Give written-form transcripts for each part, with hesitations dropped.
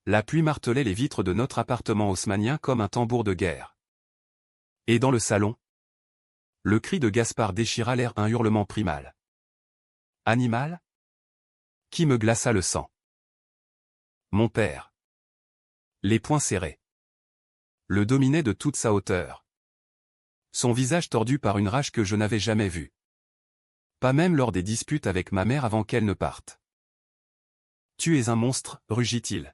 La pluie martelait les vitres de notre appartement haussmannien comme un tambour de guerre. Et dans le salon, le cri de Gaspard déchira l'air, un hurlement primal. Animal? Qui me glaça le sang. Mon père, les poings serrés, le dominait de toute sa hauteur. Son visage tordu par une rage que je n'avais jamais vue. Pas même lors des disputes avec ma mère avant qu'elle ne parte. Tu es un monstre, rugit-il.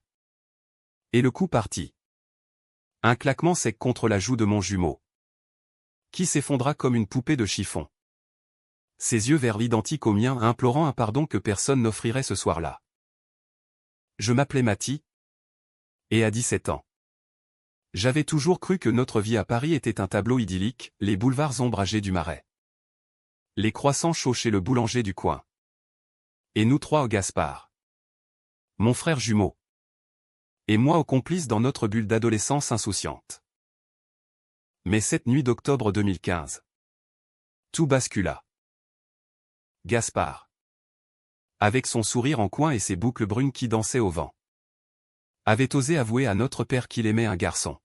Et le coup partit. Un claquement sec contre la joue de mon jumeau, qui s'effondra comme une poupée de chiffon. Ses yeux vers l'identique au mien, implorant un pardon que personne n'offrirait ce soir-là. Je m'appelais Mathie, et à 17 ans. J'avais toujours cru que notre vie à Paris était un tableau idyllique, les boulevards ombragés du Marais, les croissants chauds chez le boulanger du coin. Et nous trois au Gaspard. Mon frère jumeau. Et moi au complice dans notre bulle d'adolescence insouciante. Mais cette nuit d'octobre 2015, tout bascula. Gaspard, avec son sourire en coin et ses boucles brunes qui dansaient au vent, avait osé avouer à notre père qu'il aimait un garçon.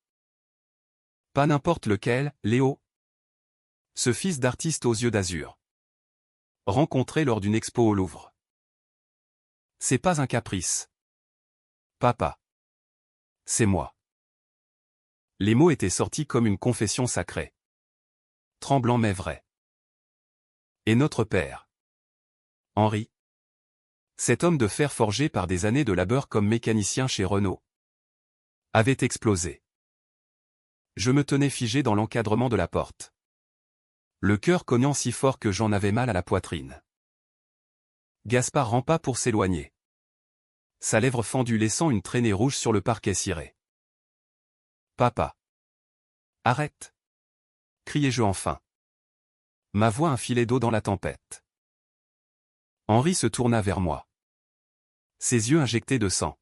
Pas n'importe lequel, Léo. Ce fils d'artiste aux yeux d'azur, rencontré lors d'une expo au Louvre. C'est pas un caprice. Papa. C'est moi. Les mots étaient sortis comme une confession sacrée. Tremblant mais vrai. Et notre père, Henri, cet homme de fer forgé par des années de labeur comme mécanicien chez Renault, avait explosé. Je me tenais figé dans l'encadrement de la porte, le cœur cognant si fort que j'en avais mal à la poitrine. Gaspard rampa pour s'éloigner, sa lèvre fendue laissant une traînée rouge sur le parquet ciré. Papa. Arrête. Criai-je enfin. Ma voix un filet d'eau dans la tempête. Henri se tourna vers moi. Ses yeux injectés de sang.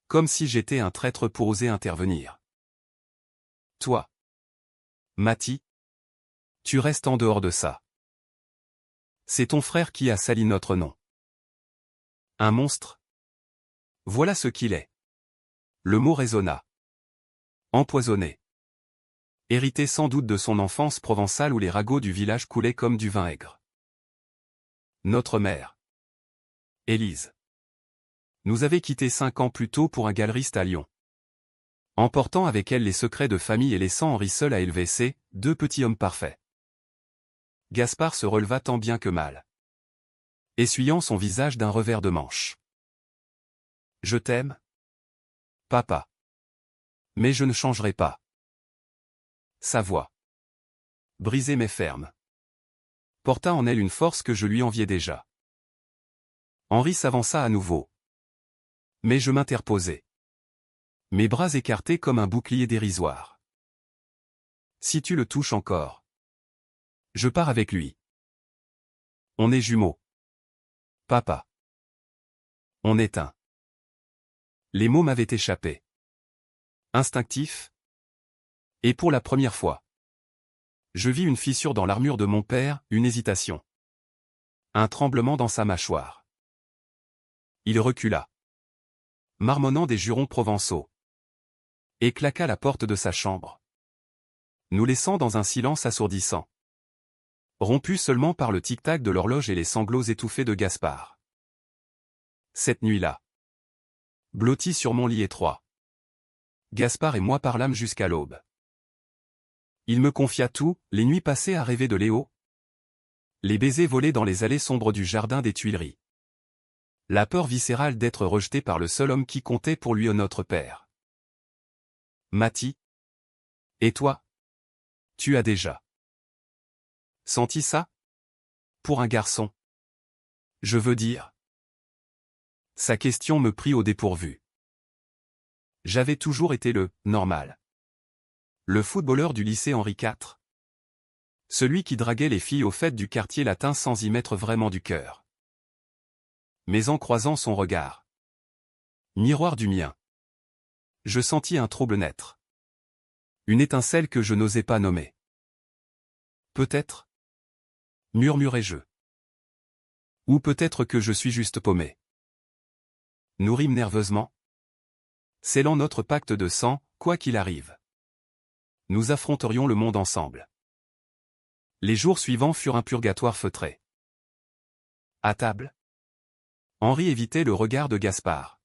Comme si j'étais un traître pour oser intervenir. Toi, Mathie, tu restes en dehors de ça. C'est ton frère qui a sali notre nom. Un monstre? Voilà ce qu'il est. Le mot résonna. Empoisonné. Hérité sans doute de son enfance provençale où les ragots du village coulaient comme du vin aigre. Notre mère, Élise, nous avait quittés 5 ans plus tôt pour un galeriste à Lyon, emportant avec elle les secrets de famille et laissant Henri seul à élever ces 2 petits hommes parfaits. Gaspard se releva tant bien que mal, essuyant son visage d'un revers de manche. Je t'aime, papa. Mais je ne changerai pas. Sa voix, brisée mais ferme, porta en elle une force que je lui enviais déjà. Henri s'avança à nouveau. Mais je m'interposai, mes bras écartés comme un bouclier dérisoire. Si tu le touches encore, je pars avec lui. On est jumeaux. Papa. On est un. Les mots m'avaient échappé. Instinctif. Et pour la première fois, je vis une fissure dans l'armure de mon père, une hésitation. Un tremblement dans sa mâchoire. Il recula, marmonnant des jurons provençaux, et claqua la porte de sa chambre, nous laissant dans un silence assourdissant, rompu seulement par le tic-tac de l'horloge et les sanglots étouffés de Gaspard. Cette nuit-là, blotti sur mon lit étroit, Gaspard et moi parlâmes jusqu'à l'aube. Il me confia tout, les nuits passées à rêver de Léo, les baisers volés dans les allées sombres du jardin des Tuileries, la peur viscérale d'être rejeté par le seul homme qui comptait pour lui, notre père. Mathie. Et toi? Tu as déjà senti ça? Pour un garçon. Je veux dire. Sa question me prit au dépourvu. J'avais toujours été le « normal ». Le footballeur du lycée Henri IV. Celui qui draguait les filles aux fêtes du quartier latin sans y mettre vraiment du cœur. Mais en croisant son regard, miroir du mien, je sentis un trouble naître. Une étincelle que je n'osais pas nommer. Peut-être, murmurai-je. Ou peut-être que je suis juste paumé. Nous rîmes nerveusement. Scellant notre pacte de sang, quoi qu'il arrive. Nous affronterions le monde ensemble. Les jours suivants furent un purgatoire feutré. À table, Henri évitait le regard de Gaspard,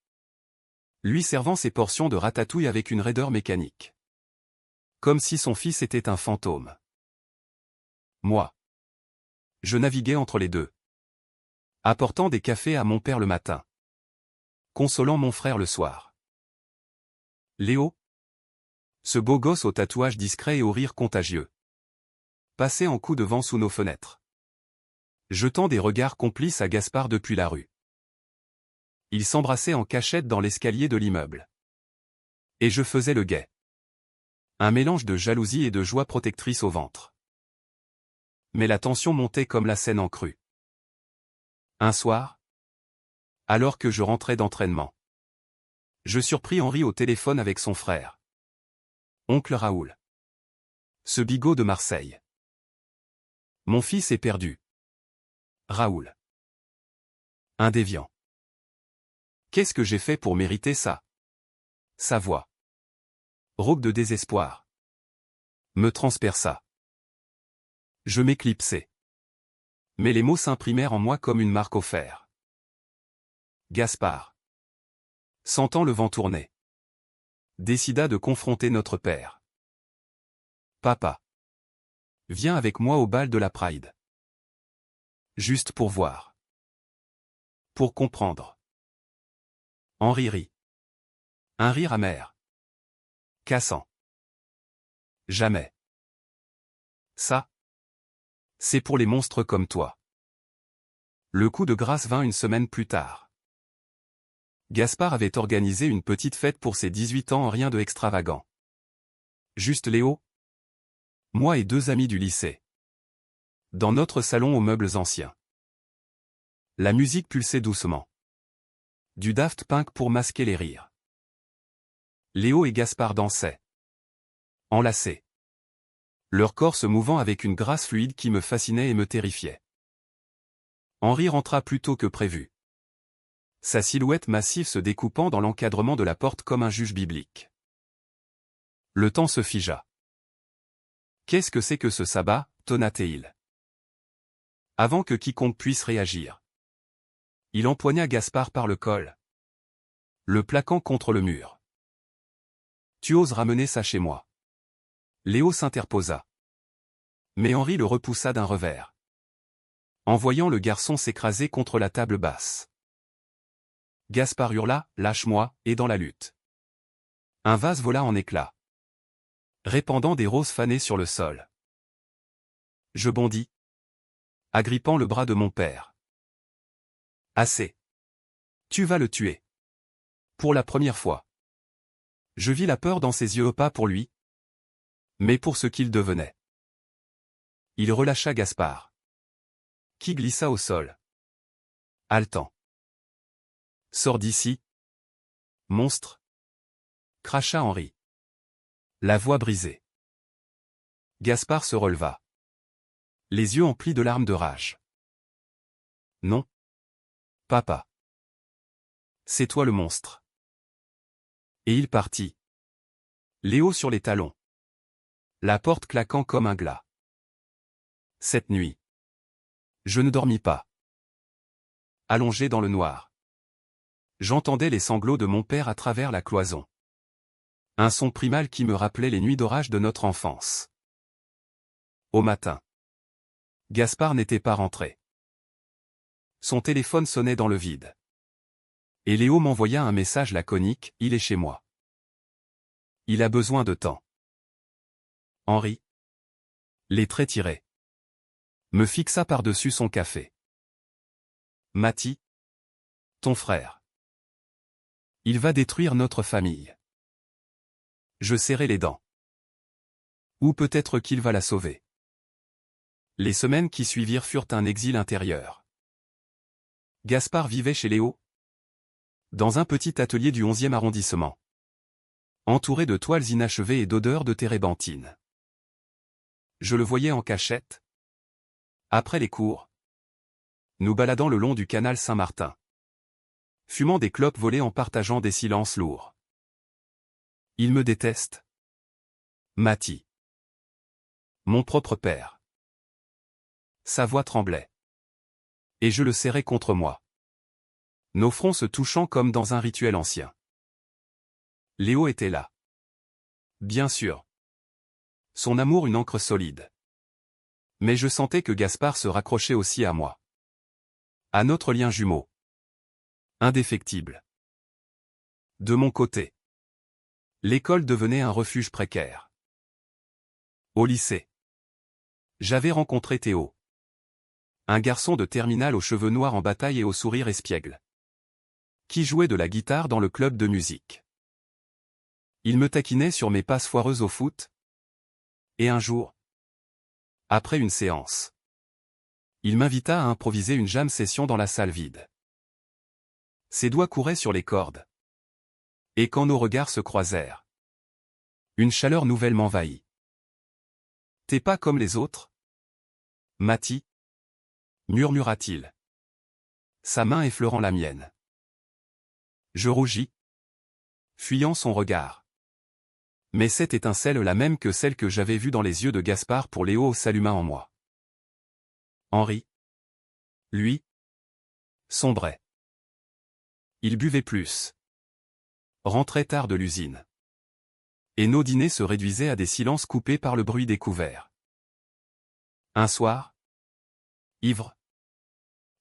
lui servant ses portions de ratatouille avec une raideur mécanique. Comme si son fils était un fantôme. Moi, je naviguais entre les deux, apportant des cafés à mon père le matin, consolant mon frère le soir. Léo, ce beau gosse au tatouage discret et au rire contagieux, passait en coup de vent sous nos fenêtres, jetant des regards complices à Gaspard depuis la rue. Ils s'embrassaient en cachette dans l'escalier de l'immeuble. Et je faisais le guet. Un mélange de jalousie et de joie protectrice au ventre. Mais la tension montait comme la Seine en crue. Un soir, alors que je rentrais d'entraînement, je surpris Henri au téléphone avec son frère. Oncle Raoul. Ce bigot de Marseille. Mon fils est perdu. Raoul. Un déviant. Qu'est-ce que j'ai fait pour mériter ça? Sa voix, rauque de désespoir, me transperça. Je m'éclipsai. Mais les mots s'imprimèrent en moi comme une marque au fer. Gaspard, sentant le vent tourner, décida de confronter notre père. Papa, viens avec moi au bal de la Pride. Juste pour voir. Pour comprendre. Henri rit. Un rire amer. Cassant. Jamais. Ça, c'est pour les monstres comme toi. Le coup de grâce vint une semaine plus tard. Gaspard avait organisé une petite fête pour ses 18 ans, rien de extravagant. Juste Léo, moi et 2 amis du lycée. Dans notre salon aux meubles anciens. La musique pulsait doucement. Du Daft Punk pour masquer les rires. Léo et Gaspard dansaient. Enlacés. Leur corps se mouvant avec une grâce fluide qui me fascinait et me terrifiait. Henri rentra plus tôt que prévu. Sa silhouette massive se découpant dans l'encadrement de la porte comme un juge biblique. Le temps se figea. Qu'est-ce que c'est que ce sabbat, tonna-t-il. Avant que quiconque puisse réagir. Il empoigna Gaspard par le col, le plaquant contre le mur. Tu oses ramener ça chez moi. Léo s'interposa. Mais Henri le repoussa d'un revers, en voyant le garçon s'écraser contre la table basse. Gaspard hurla, lâche-moi, et dans la lutte. Un vase vola en éclats, répandant des roses fanées sur le sol. Je bondis, agrippant le bras de mon père. Assez. Tu vas le tuer. Pour la première fois. Je vis la peur dans ses yeux, pas pour lui, mais pour ce qu'il devenait. Il relâcha Gaspard, qui glissa au sol, haletant. Sors d'ici, monstre, cracha Henri, la voix brisée. Gaspard se releva, les yeux emplis de larmes de rage. Non. Papa. C'est toi le monstre. Et il partit. Léo sur les talons. La porte claquant comme un glas. Cette nuit, je ne dormis pas. Allongé dans le noir, j'entendais les sanglots de mon père à travers la cloison. Un son primal qui me rappelait les nuits d'orage de notre enfance. Au matin, Gaspard n'était pas rentré. Son téléphone sonnait dans le vide. Et Léo m'envoya un message laconique, il est chez moi. Il a besoin de temps. Henri, les traits tirés, me fixa par-dessus son café. Mati, ton frère. Il va détruire notre famille. Je serrai les dents. Ou peut-être qu'il va la sauver. Les semaines qui suivirent furent un exil intérieur. Gaspard vivait chez Léo, dans un petit atelier du 11e arrondissement, entouré de toiles inachevées et d'odeurs de térébenthine. Je le voyais en cachette. Après les cours, nous baladant le long du canal Saint-Martin, fumant des clopes volées en partageant des silences lourds. Il me déteste. Mathie. Mon propre père. Sa voix tremblait. Et je le serrais contre moi. Nos fronts se touchant comme dans un rituel ancien. Léo était là. Bien sûr. Son amour une encre solide. Mais je sentais que Gaspard se raccrochait aussi à moi. À notre lien jumeau. Indéfectible. De mon côté. L'école devenait un refuge précaire. Au lycée. J'avais rencontré Théo. Un garçon de terminale aux cheveux noirs en bataille et au sourire espiègle. Qui jouait de la guitare dans le club de musique. Il me taquinait sur mes passes foireuses au foot. Et un jour, après une séance, il m'invita à improviser une jam session dans la salle vide. Ses doigts couraient sur les cordes. Et quand nos regards se croisèrent, une chaleur nouvelle m'envahit. T'es pas comme les autres, Mathie, murmura-t-il, sa main effleurant la mienne. Je rougis, fuyant son regard. Mais cette étincelle la même que celle que j'avais vue dans les yeux de Gaspard pour Léo s'alluma en moi. Henri, lui, sombrait. Il buvait plus. Rentrait tard de l'usine. Et nos dîners se réduisaient à des silences coupés par le bruit des couverts. Un soir, ivre,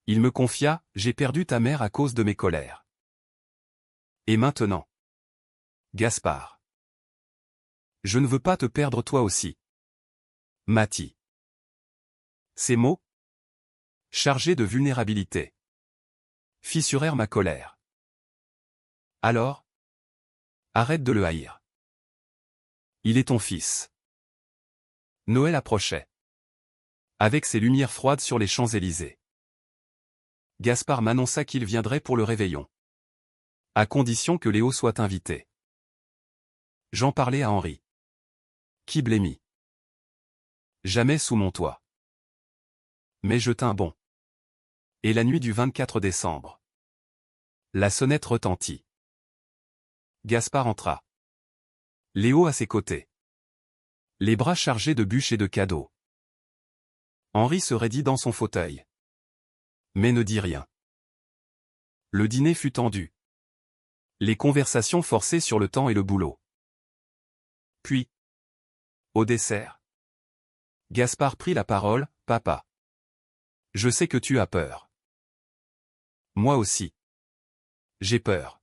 il me confia, j'ai perdu ta mère à cause de mes colères. Et maintenant, Gaspard, je ne veux pas te perdre toi aussi. Mathie. Ces mots, chargés de vulnérabilité, fissurèrent ma colère. Alors, arrête de le haïr. Il est ton fils. Noël approchait. Avec ses lumières froides sur les Champs-Élysées. Gaspard m'annonça qu'il viendrait pour le réveillon. À condition que Léo soit invité. J'en parlais à Henri. Qui blêmit. Jamais sous mon toit. Mais je tins bon. Et la nuit du 24 décembre. La sonnette retentit. Gaspard entra. Léo à ses côtés. Les bras chargés de bûches et de cadeaux. Henri se raidit dans son fauteuil. Mais ne dit rien. Le dîner fut tendu. Les conversations forcées sur le temps et le boulot. Puis, au dessert, Gaspard prit la parole, « Papa. Je sais que tu as peur. Moi aussi. J'ai peur.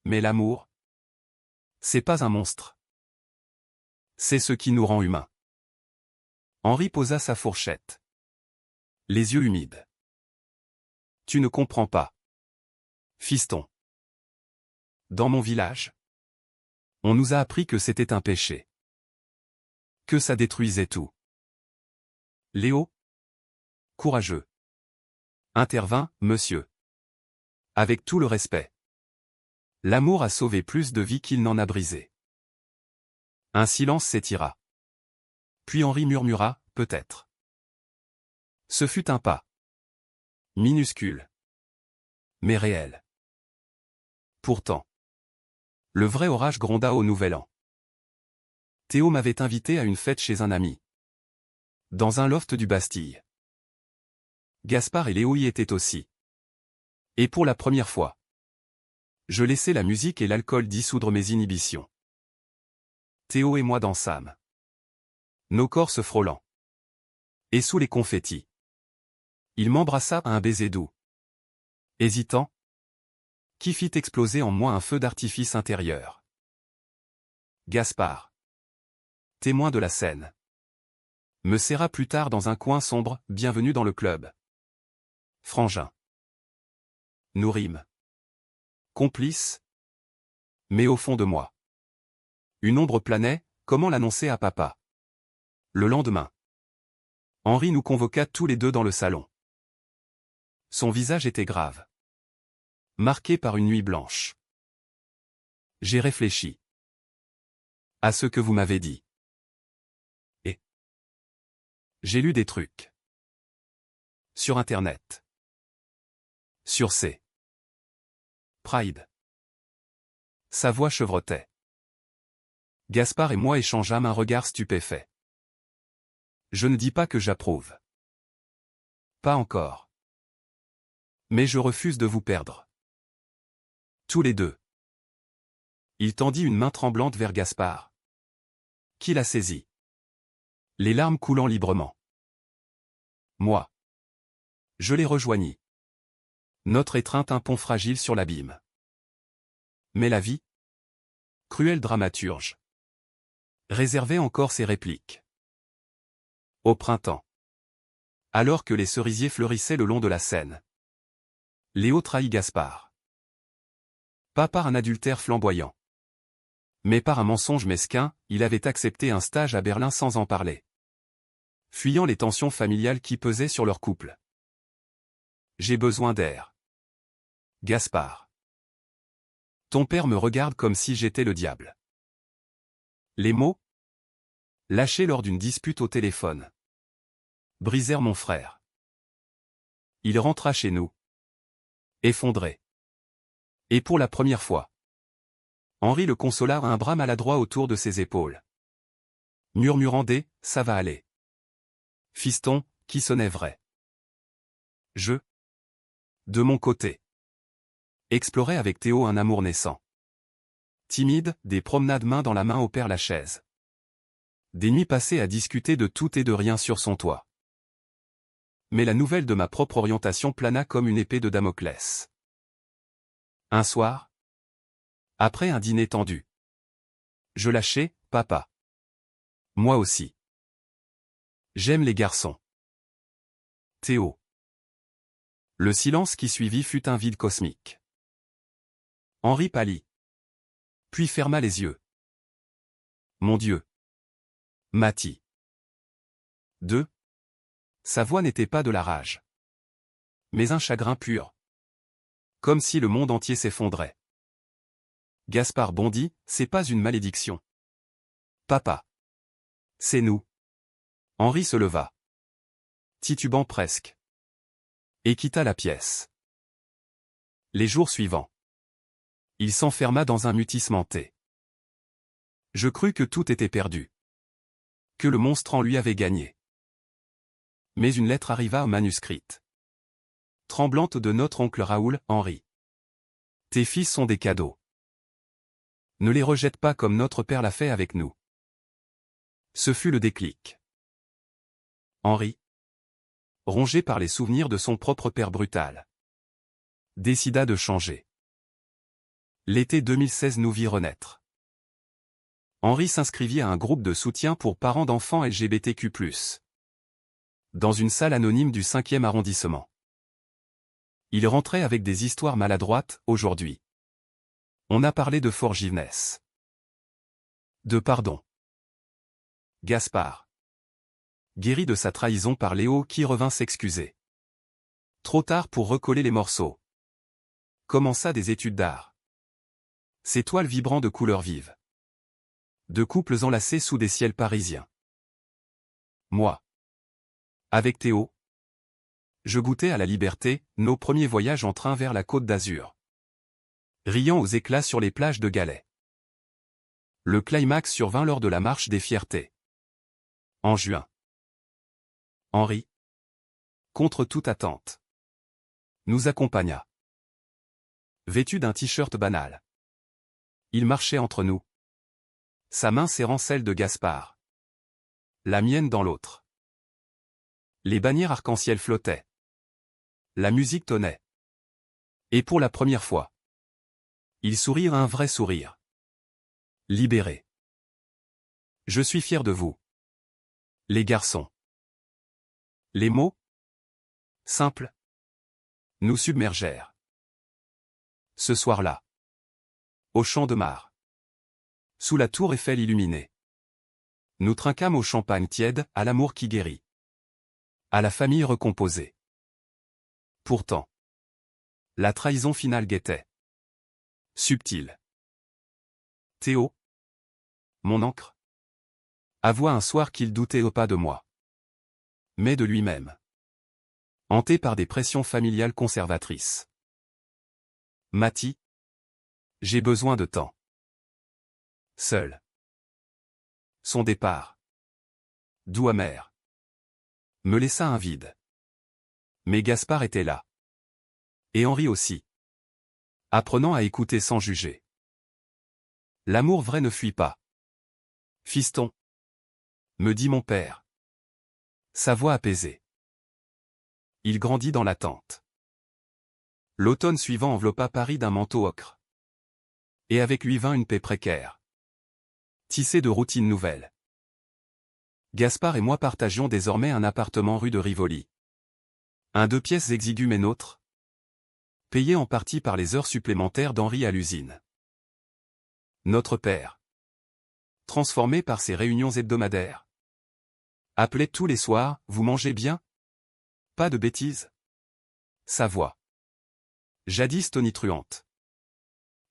Mais l'amour, c'est pas un monstre. C'est ce qui nous rend humains. » Henri posa sa fourchette. Les yeux humides. Tu ne comprends pas. Fiston. Dans mon village, on nous a appris que c'était un péché. Que ça détruisait tout. Léo, courageux, intervint, monsieur. Avec tout le respect. L'amour a sauvé plus de vies qu'il n'en a brisé. Un silence s'étira. Puis Henri murmura, peut-être. Ce fut un pas. Minuscule. Mais réel. Pourtant. Le vrai orage gronda au Nouvel An. Théo m'avait invité à une fête chez un ami. Dans un loft du Bastille. Gaspard et Léo y étaient aussi. Et pour la première fois, je laissais la musique et l'alcool dissoudre mes inhibitions. Théo et moi dansâmes. Nos corps se frôlant. Et sous les confettis. Il m'embrassa à un baiser doux. Hésitant, qui fit exploser en moi un feu d'artifice intérieur. Gaspard, témoin de la scène, me serra plus tard dans un coin sombre, bienvenue dans le club. Frangin. Nous rîmes. Complices. Mais au fond de moi, une ombre planait, comment l'annoncer à papa. Le lendemain, Henri nous convoqua tous les deux dans le salon. Son visage était grave. Marqué par une nuit blanche. J'ai réfléchi. À ce que vous m'avez dit. Et j'ai lu des trucs. Sur Internet. Sur C. Pride. Sa voix chevrotait. Gaspard et moi échangeâmes un regard stupéfait. Je ne dis pas que j'approuve. Pas encore. Mais je refuse de vous perdre. Tous les deux. Il tendit une main tremblante vers Gaspard, qui la saisit, les larmes coulant librement. Moi. Je les rejoignis. Notre étreinte un pont fragile sur l'abîme. Mais la vie, cruel dramaturge, réservait encore ses répliques. Au printemps. Alors que les cerisiers fleurissaient le long de la Seine. Léo trahit Gaspard. Pas par un adultère flamboyant. Mais par un mensonge mesquin, il avait accepté un stage à Berlin sans en parler. Fuyant les tensions familiales qui pesaient sur leur couple. J'ai besoin d'air. Gaspard. Ton père me regarde comme si j'étais le diable. Les mots, lâchés lors d'une dispute au téléphone, brisèrent mon frère. Il rentra chez nous. Effondré. Et pour la première fois, Henri le consola un bras maladroit autour de ses épaules. Murmurant des « ça va aller ». Fiston, qui sonnait vrai. Je, de mon côté, explorais avec Théo un amour naissant. Timide, des promenades main dans la main au Père-Lachaise. Des nuits passées à discuter de tout et de rien sur son toit. Mais la nouvelle de ma propre orientation plana comme une épée de Damoclès. Un soir, après un dîner tendu, je lâchai, papa. Moi aussi. J'aime les garçons. Théo. Le silence qui suivit fut un vide cosmique. Henri pâlit. Puis ferma les yeux. Mon Dieu. Mathie. 2. Sa voix n'était pas de la rage. Mais un chagrin pur. Comme si le monde entier s'effondrait. Gaspard bondit, c'est pas une malédiction. Papa. C'est nous. Henri se leva. Titubant presque. Et quitta la pièce. Les jours suivants. Il s'enferma dans un mutisme hanté. Je crus que tout était perdu. Que le monstre en lui avait gagné. Mais une lettre arriva manuscrite. Tremblante de notre oncle Raoul, Henri. Tes fils sont des cadeaux. Ne les rejette pas comme notre père l'a fait avec nous. Ce fut le déclic. Henri, rongé par les souvenirs de son propre père brutal, décida de changer. L'été 2016 nous vit renaître. Henri s'inscrivit à un groupe de soutien pour parents d'enfants LGBTQ+. Dans une salle anonyme du 5e arrondissement. Il rentrait avec des histoires maladroites, aujourd'hui. On a parlé de forgiveness. De pardon. Gaspard. Guéri de sa trahison par Léo qui revint s'excuser. Trop tard pour recoller les morceaux. Commença des études d'art. Ses toiles vibrant de couleurs vives. De couples enlacés sous des ciels parisiens. Moi. Avec Théo. Je goûtais à la liberté, nos premiers voyages en train vers la Côte d'Azur. Riant aux éclats sur les plages de Galets. Le climax survint lors de la marche des fiertés. En juin. Henri, contre toute attente, nous accompagna. Vêtu d'un t-shirt banal. Il marchait entre nous. Sa main serrant celle de Gaspard. La mienne dans l'autre. Les bannières arc-en-ciel flottaient. La musique tonnait. Et pour la première fois, ils sourirent un vrai sourire. Libéré. Je suis fier de vous. Les garçons. Les mots, simples, nous submergèrent. Ce soir-là. Au Champ de Mars. Sous la tour Eiffel illuminée. Nous trinquâmes au champagne tiède, à l'amour qui guérit. À la famille recomposée. Pourtant. La trahison finale guettait. Subtile. Théo. Mon ancre. Avoua un soir qu'il doutait au pas de moi. Mais de lui-même. Hanté par des pressions familiales conservatrices. Mathie. J'ai besoin de temps. Seul. Son départ, doux amer, me laissa un vide. Mais Gaspard était là. Et Henri aussi. Apprenant à écouter sans juger. L'amour vrai ne fuit pas. Fiston, me dit mon père. Sa voix apaisée. Il grandit dans l'attente. L'automne suivant enveloppa Paris d'un manteau ocre. Et avec lui vint une paix précaire. Tissée de routines nouvelles. Gaspard et moi partagions désormais un appartement rue de Rivoli. Un 2 pièces exigu mais nôtre. Payé en partie par les heures supplémentaires d'Henri à l'usine. Notre père, transformé par ses réunions hebdomadaires, appelait tous les soirs, vous mangez bien? Pas de bêtises? Sa voix, jadis tonitruante,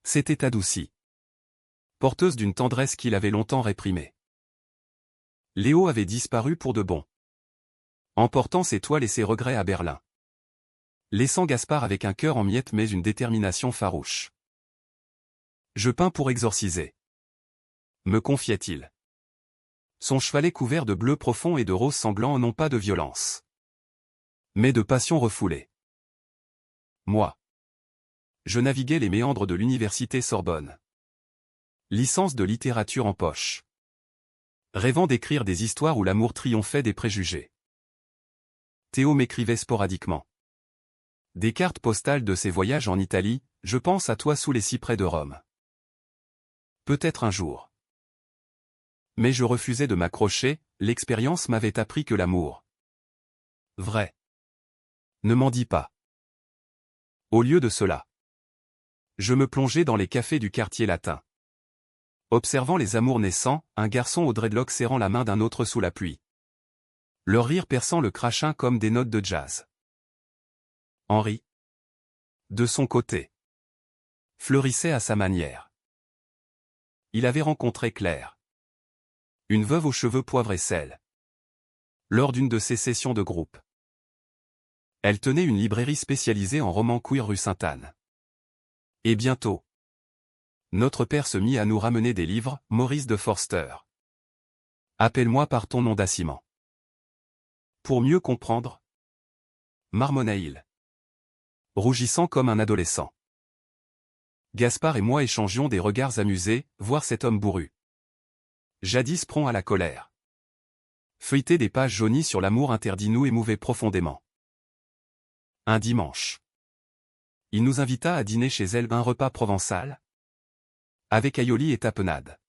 s'était adoucie, porteuse d'une tendresse qu'il avait longtemps réprimée. Léo avait disparu pour de bon, emportant ses toiles et ses regrets à Berlin, laissant Gaspard avec un cœur en miettes mais une détermination farouche. Je peins pour exorciser, me confiait-il. Son chevalet couvert de bleu profond et de rose sanglant non pas de violence, mais de passion refoulée. Moi, je naviguais les méandres de l'université Sorbonne. Licence de littérature en poche. Rêvant d'écrire des histoires où l'amour triomphait des préjugés. Théo m'écrivait sporadiquement des cartes postales de ses voyages en Italie, je pense à toi sous les cyprès de Rome. Peut-être un jour. Mais je refusais de m'accrocher, l'expérience m'avait appris que l'amour vrai ne m'en dit pas. Au lieu de cela, je me plongeais dans les cafés du quartier latin. Observant les amours naissants, un garçon au dreadlock serrant la main d'un autre sous la pluie. Leur rire perçant le crachin comme des notes de jazz. Henri, de son côté, fleurissait à sa manière. Il avait rencontré Claire, une veuve aux cheveux poivre et sel, lors d'une de ses sessions de groupe. Elle tenait une librairie spécialisée en romans queer rue Sainte-Anne. Et bientôt, notre père se mit à nous ramener des livres, Maurice de Forster. Appelle-moi par ton nom d'Assiment. Pour mieux comprendre, marmonna-il, rougissant comme un adolescent. Gaspard et moi échangions des regards amusés, voir cet homme bourru, jadis prompt à la colère. Feuilleter des pages jaunies sur l'amour interdit nous émouvait profondément. Un dimanche, il nous invita à dîner chez elle, un repas provençal, avec aïoli et tapenade.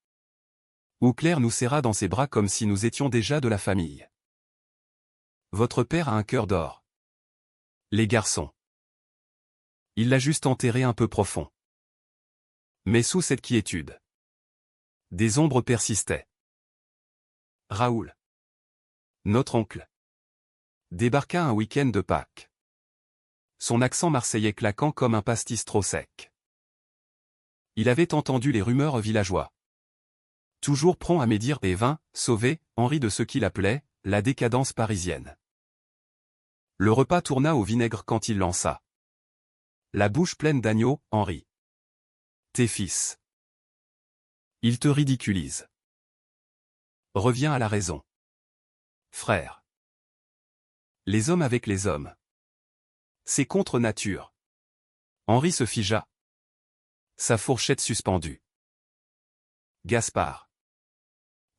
Où Claire nous serra dans ses bras comme si nous étions déjà de la famille. Votre père a un cœur d'or. Les garçons. Il l'a juste enterré un peu profond. Mais sous cette quiétude, des ombres persistaient. Raoul, notre oncle, débarqua un week-end de Pâques. Son accent marseillais claquant comme un pastis trop sec. Il avait entendu les rumeurs villageois. Toujours prompt à médire et vint, sauver, Henri de ce qu'il appelait, la décadence parisienne. Le repas tourna au vinaigre quand il lança. La bouche pleine d'agneau, Henri. Tes fils. Ils te ridiculisent. Reviens à la raison. Frère. Les hommes avec les hommes. C'est contre nature. Henri se figea. Sa fourchette suspendue. Gaspard.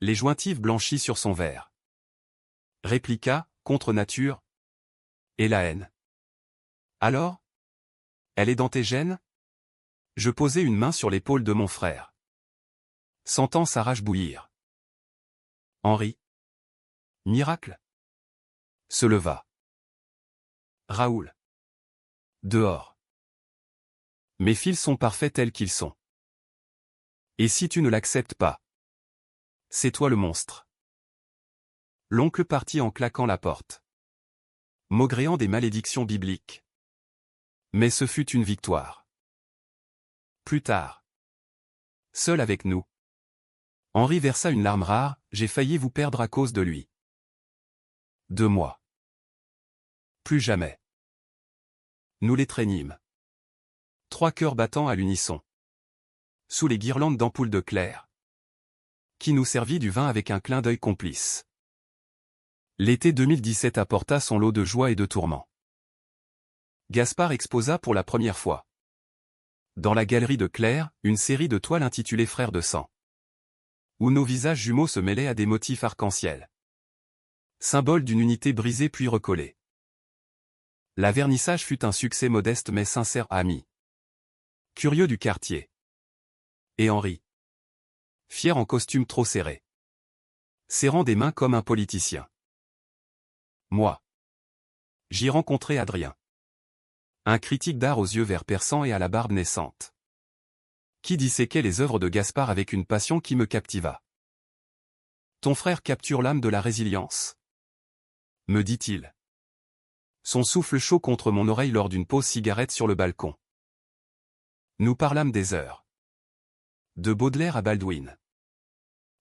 Les jointives blanchies sur son verre. Répliqua, contre nature. Et la haine. Alors? Elle est dans tes gènes? Je posai une main sur l'épaule de mon frère. Sentant sa rage bouillir. Henri. Miracle. Se leva. Raoul. Dehors. Mes fils sont parfaits tels qu'ils sont. Et si tu ne l'acceptes pas? C'est toi le monstre. L'oncle partit en claquant la porte. Maugréant des malédictions bibliques. Mais ce fut une victoire. Plus tard. Seul avec nous. Henri versa une larme rare, j'ai failli vous perdre à cause de lui. 2 mois. Plus jamais. Nous l'étreignîmes. 3 cœurs battant à l'unisson. Sous les guirlandes d'ampoules de Claire. qui nous servit du vin avec un clin d'œil complice. L'été 2017 apporta son lot de joie et de tourments. Gaspard exposa pour la première fois, dans la galerie de Claire, une série de toiles intitulée Frères de sang, où nos visages jumeaux se mêlaient à des motifs arc-en-ciel, symbole d'une unité brisée puis recollée. La vernissage fut un succès modeste mais sincère ami. Curieux du quartier. Et Henri, fier en costume trop serré, serrant des mains comme un politicien. Moi, j'y rencontrai Adrien, un critique d'art aux yeux verts perçants et à la barbe naissante, qui disséquait les œuvres de Gaspard avec une passion qui me captiva. Ton frère capture l'âme de la résilience, me dit-il. Son souffle chaud contre mon oreille lors d'une pause cigarette sur le balcon. Nous parlâmes des heures. De Baudelaire à Baldwin.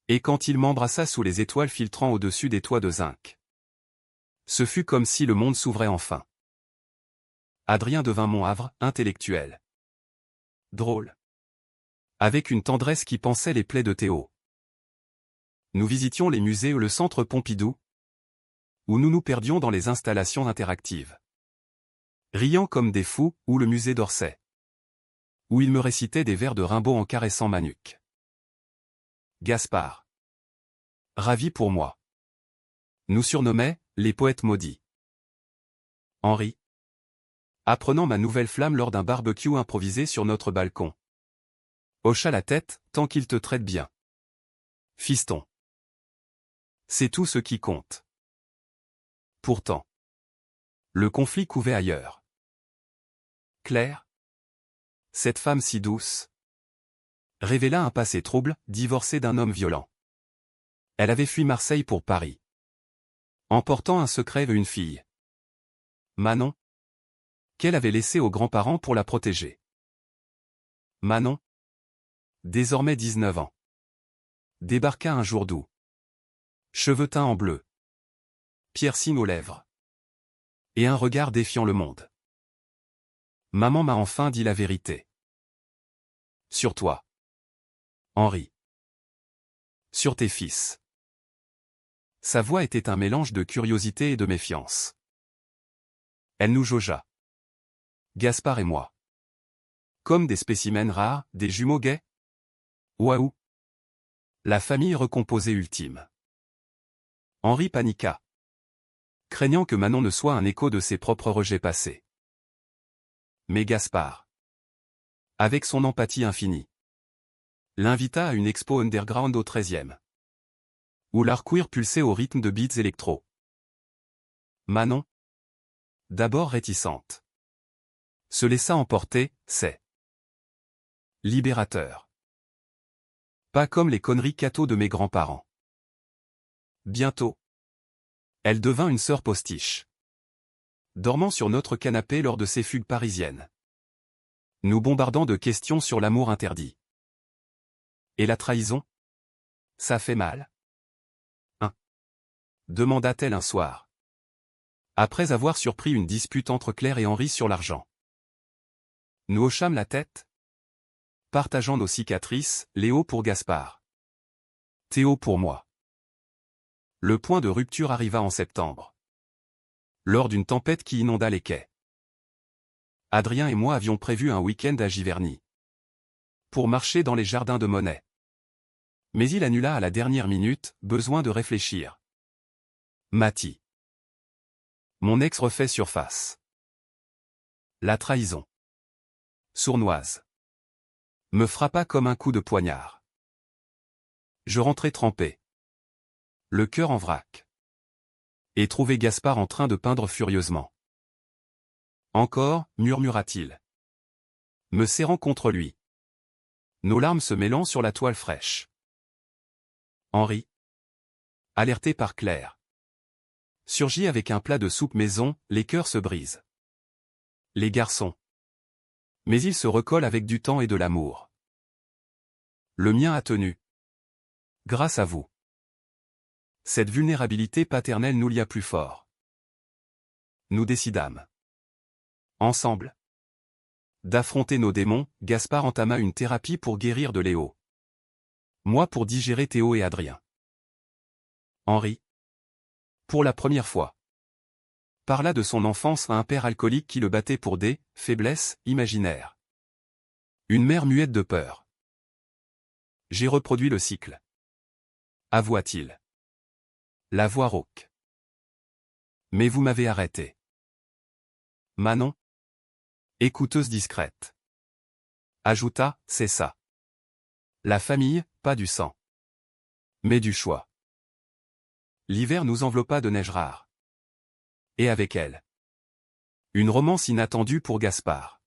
Et quand il m'embrassa sous les étoiles filtrant au-dessus des toits de zinc, ce fut comme si le monde s'ouvrait enfin. Adrien devint mon havre, intellectuel. Drôle. Avec une tendresse qui pansait les plaies de Théo. Nous visitions les musées ou le centre Pompidou, où nous nous perdions dans les installations interactives. Riant comme des fous, ou le musée d'Orsay, où il me récitait des vers de Rimbaud en caressant ma nuque. Gaspard, ravi pour moi, nous surnommait les poètes maudits. Henri, apprenant ma nouvelle flamme lors d'un barbecue improvisé sur notre balcon, hocha la tête, tant qu'il te traite bien. Fiston. C'est tout ce qui compte. Pourtant, le conflit couvait ailleurs. Claire, cette femme si douce, révéla un passé trouble, divorcée d'un homme violent. Elle avait fui Marseille pour Paris, emportant un secret et une fille, Manon, qu'elle avait laissée aux grands-parents pour la protéger. Manon, désormais 19 ans, débarqua un jour doux, cheveux teints en bleu, piercing aux lèvres, et un regard défiant le monde. Maman m'a enfin dit la vérité. Sur toi, Henri. Sur tes fils. Sa voix était un mélange de curiosité et de méfiance. Elle nous jaugea, Gaspard et moi, comme des spécimens rares, des jumeaux gays. Waouh! La famille recomposée ultime. Henri paniqua, craignant que Manon ne soit un écho de ses propres rejets passés. Mais Gaspard, avec son empathie infinie, l'invita à une expo underground au 13e, où l'art queer pulsait au rythme de beats électro. Manon, d'abord réticente, se laissa emporter, c'est libérateur. Pas comme les conneries cathos de mes grands-parents. Bientôt, elle devint une sœur postiche, dormant sur notre canapé lors de ses fugues parisiennes, nous bombardant de questions sur l'amour interdit. Et la trahison? Ça fait mal? Hein? Demanda-t-elle un soir, après avoir surpris une dispute entre Claire et Henri sur l'argent. Nous hochâmes la tête, partageant nos cicatrices, Léo pour Gaspard, Théo pour moi. Le point de rupture arriva en septembre, lors d'une tempête qui inonda les quais. Adrien et moi avions prévu un week-end à Giverny, pour marcher dans les jardins de Monet. Mais il annula à la dernière minute, besoin de réfléchir. Mati. Mon ex refait surface. La trahison, sournoise, me frappa comme un coup de poignard. Je rentrai trempé, le cœur en vrac, et trouvai Gaspard en train de peindre furieusement. Encore, murmura-t-il, me serrant contre lui, nos larmes se mêlant sur la toile fraîche. Henri, alerté par Claire, surgit avec un plat de soupe maison, les cœurs se brisent. Les garçons. Mais ils se recollent avec du temps et de l'amour. Le mien a tenu. Grâce à vous. Cette vulnérabilité paternelle nous lia plus fort. Nous décidâmes, ensemble, d'affronter nos démons. Gaspard entama une thérapie pour guérir de Léo, Moi pour digérer Théo et Adrien. Henri. Pour la première fois. Parla de son enfance à un père alcoolique qui le battait pour des faiblesses imaginaires. Une mère muette de peur. J'ai reproduit le cycle. Avoua-t-il. La voix rauque. Mais vous m'avez arrêté. Manon. Écouteuse discrète. Ajouta, c'est ça. La famille, pas du sang. Mais du choix. L'hiver nous enveloppa de neige rare. Et avec elle. Une romance inattendue pour Gaspard.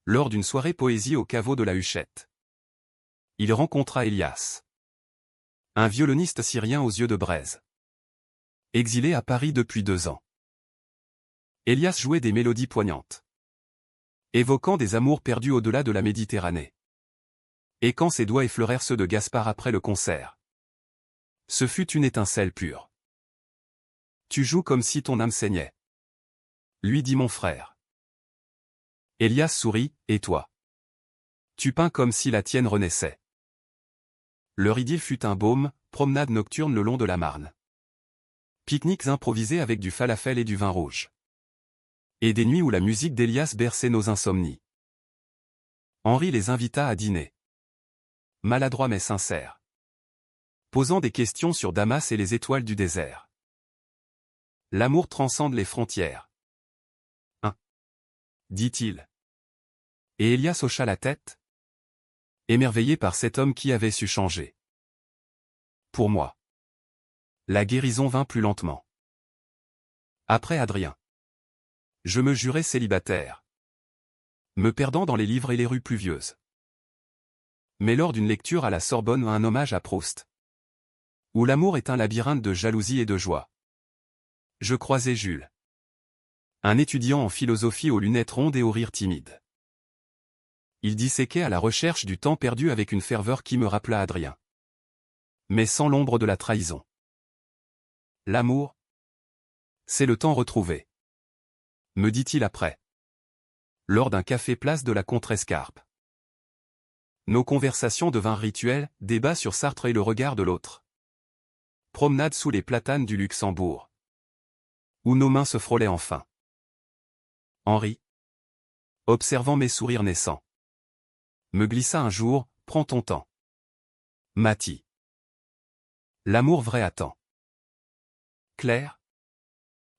Lors d'une soirée poésie au caveau de la Huchette. Il rencontra Elias. Un violoniste syrien aux yeux de braise. Exilé à Paris depuis 2 ans. Elias jouait des mélodies poignantes. Évoquant des amours perdus au-delà de la Méditerranée. Et quand ses doigts effleurèrent ceux de Gaspard après le concert. Ce fut une étincelle pure. Tu joues comme si ton âme saignait. Lui dit mon frère. Elias sourit, et toi? Tu peins comme si la tienne renaissait. Leur idylle fut un baume, promenade nocturne le long de la Marne. Pique-niques improvisés avec du falafel et du vin rouge. Et des nuits où la musique d'Elias berçait nos insomnies. Henri les invita à dîner. Maladroit mais sincère. Posant des questions sur Damas et les étoiles du désert. L'amour transcende les frontières. Hein? Dit-il. Et Elias hocha la tête, émerveillé par cet homme qui avait su changer. Pour moi. La guérison vint plus lentement. Après Adrien. Je me jurais célibataire. Me perdant dans les livres et les rues pluvieuses. Mais lors d'une lecture à la Sorbonne un hommage à Proust. Où l'amour est un labyrinthe de jalousie et de joie. Je croisai Jules. Un étudiant en philosophie aux lunettes rondes et au rire timide. Il disséquait à la recherche du temps perdu avec une ferveur qui me rappela Adrien. Mais sans l'ombre de la trahison. L'amour, c'est le temps retrouvé. Me dit-il après. Lors d'un café place de la Contrescarpe. Nos conversations devinrent rituelles, débat sur Sartre et le regard de l'autre. Promenade sous les platanes du Luxembourg. Où nos mains se frôlaient enfin. Henri. Observant mes sourires naissants. Me glissa un jour, prends ton temps. Mati. L'amour vrai attend. Claire.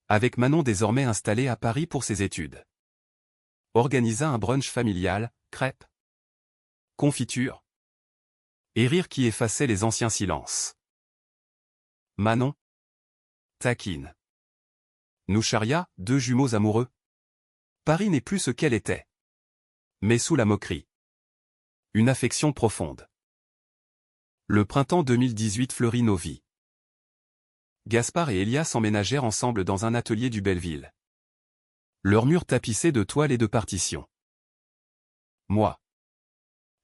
Avec Manon désormais installée à Paris pour ses études. Organisa un brunch familial, crêpes. Confiture. Et rire qui effaçait les anciens silences. Manon. Taquine. Nous charria, 2 jumeaux amoureux. Paris n'est plus ce qu'elle était. Mais sous la moquerie. Une affection profonde. Le printemps 2018 fleurit nos vies. Gaspard et Elias emménagèrent ensemble dans un atelier du Belleville. Leurs murs tapissés de toiles et de partitions. Moi.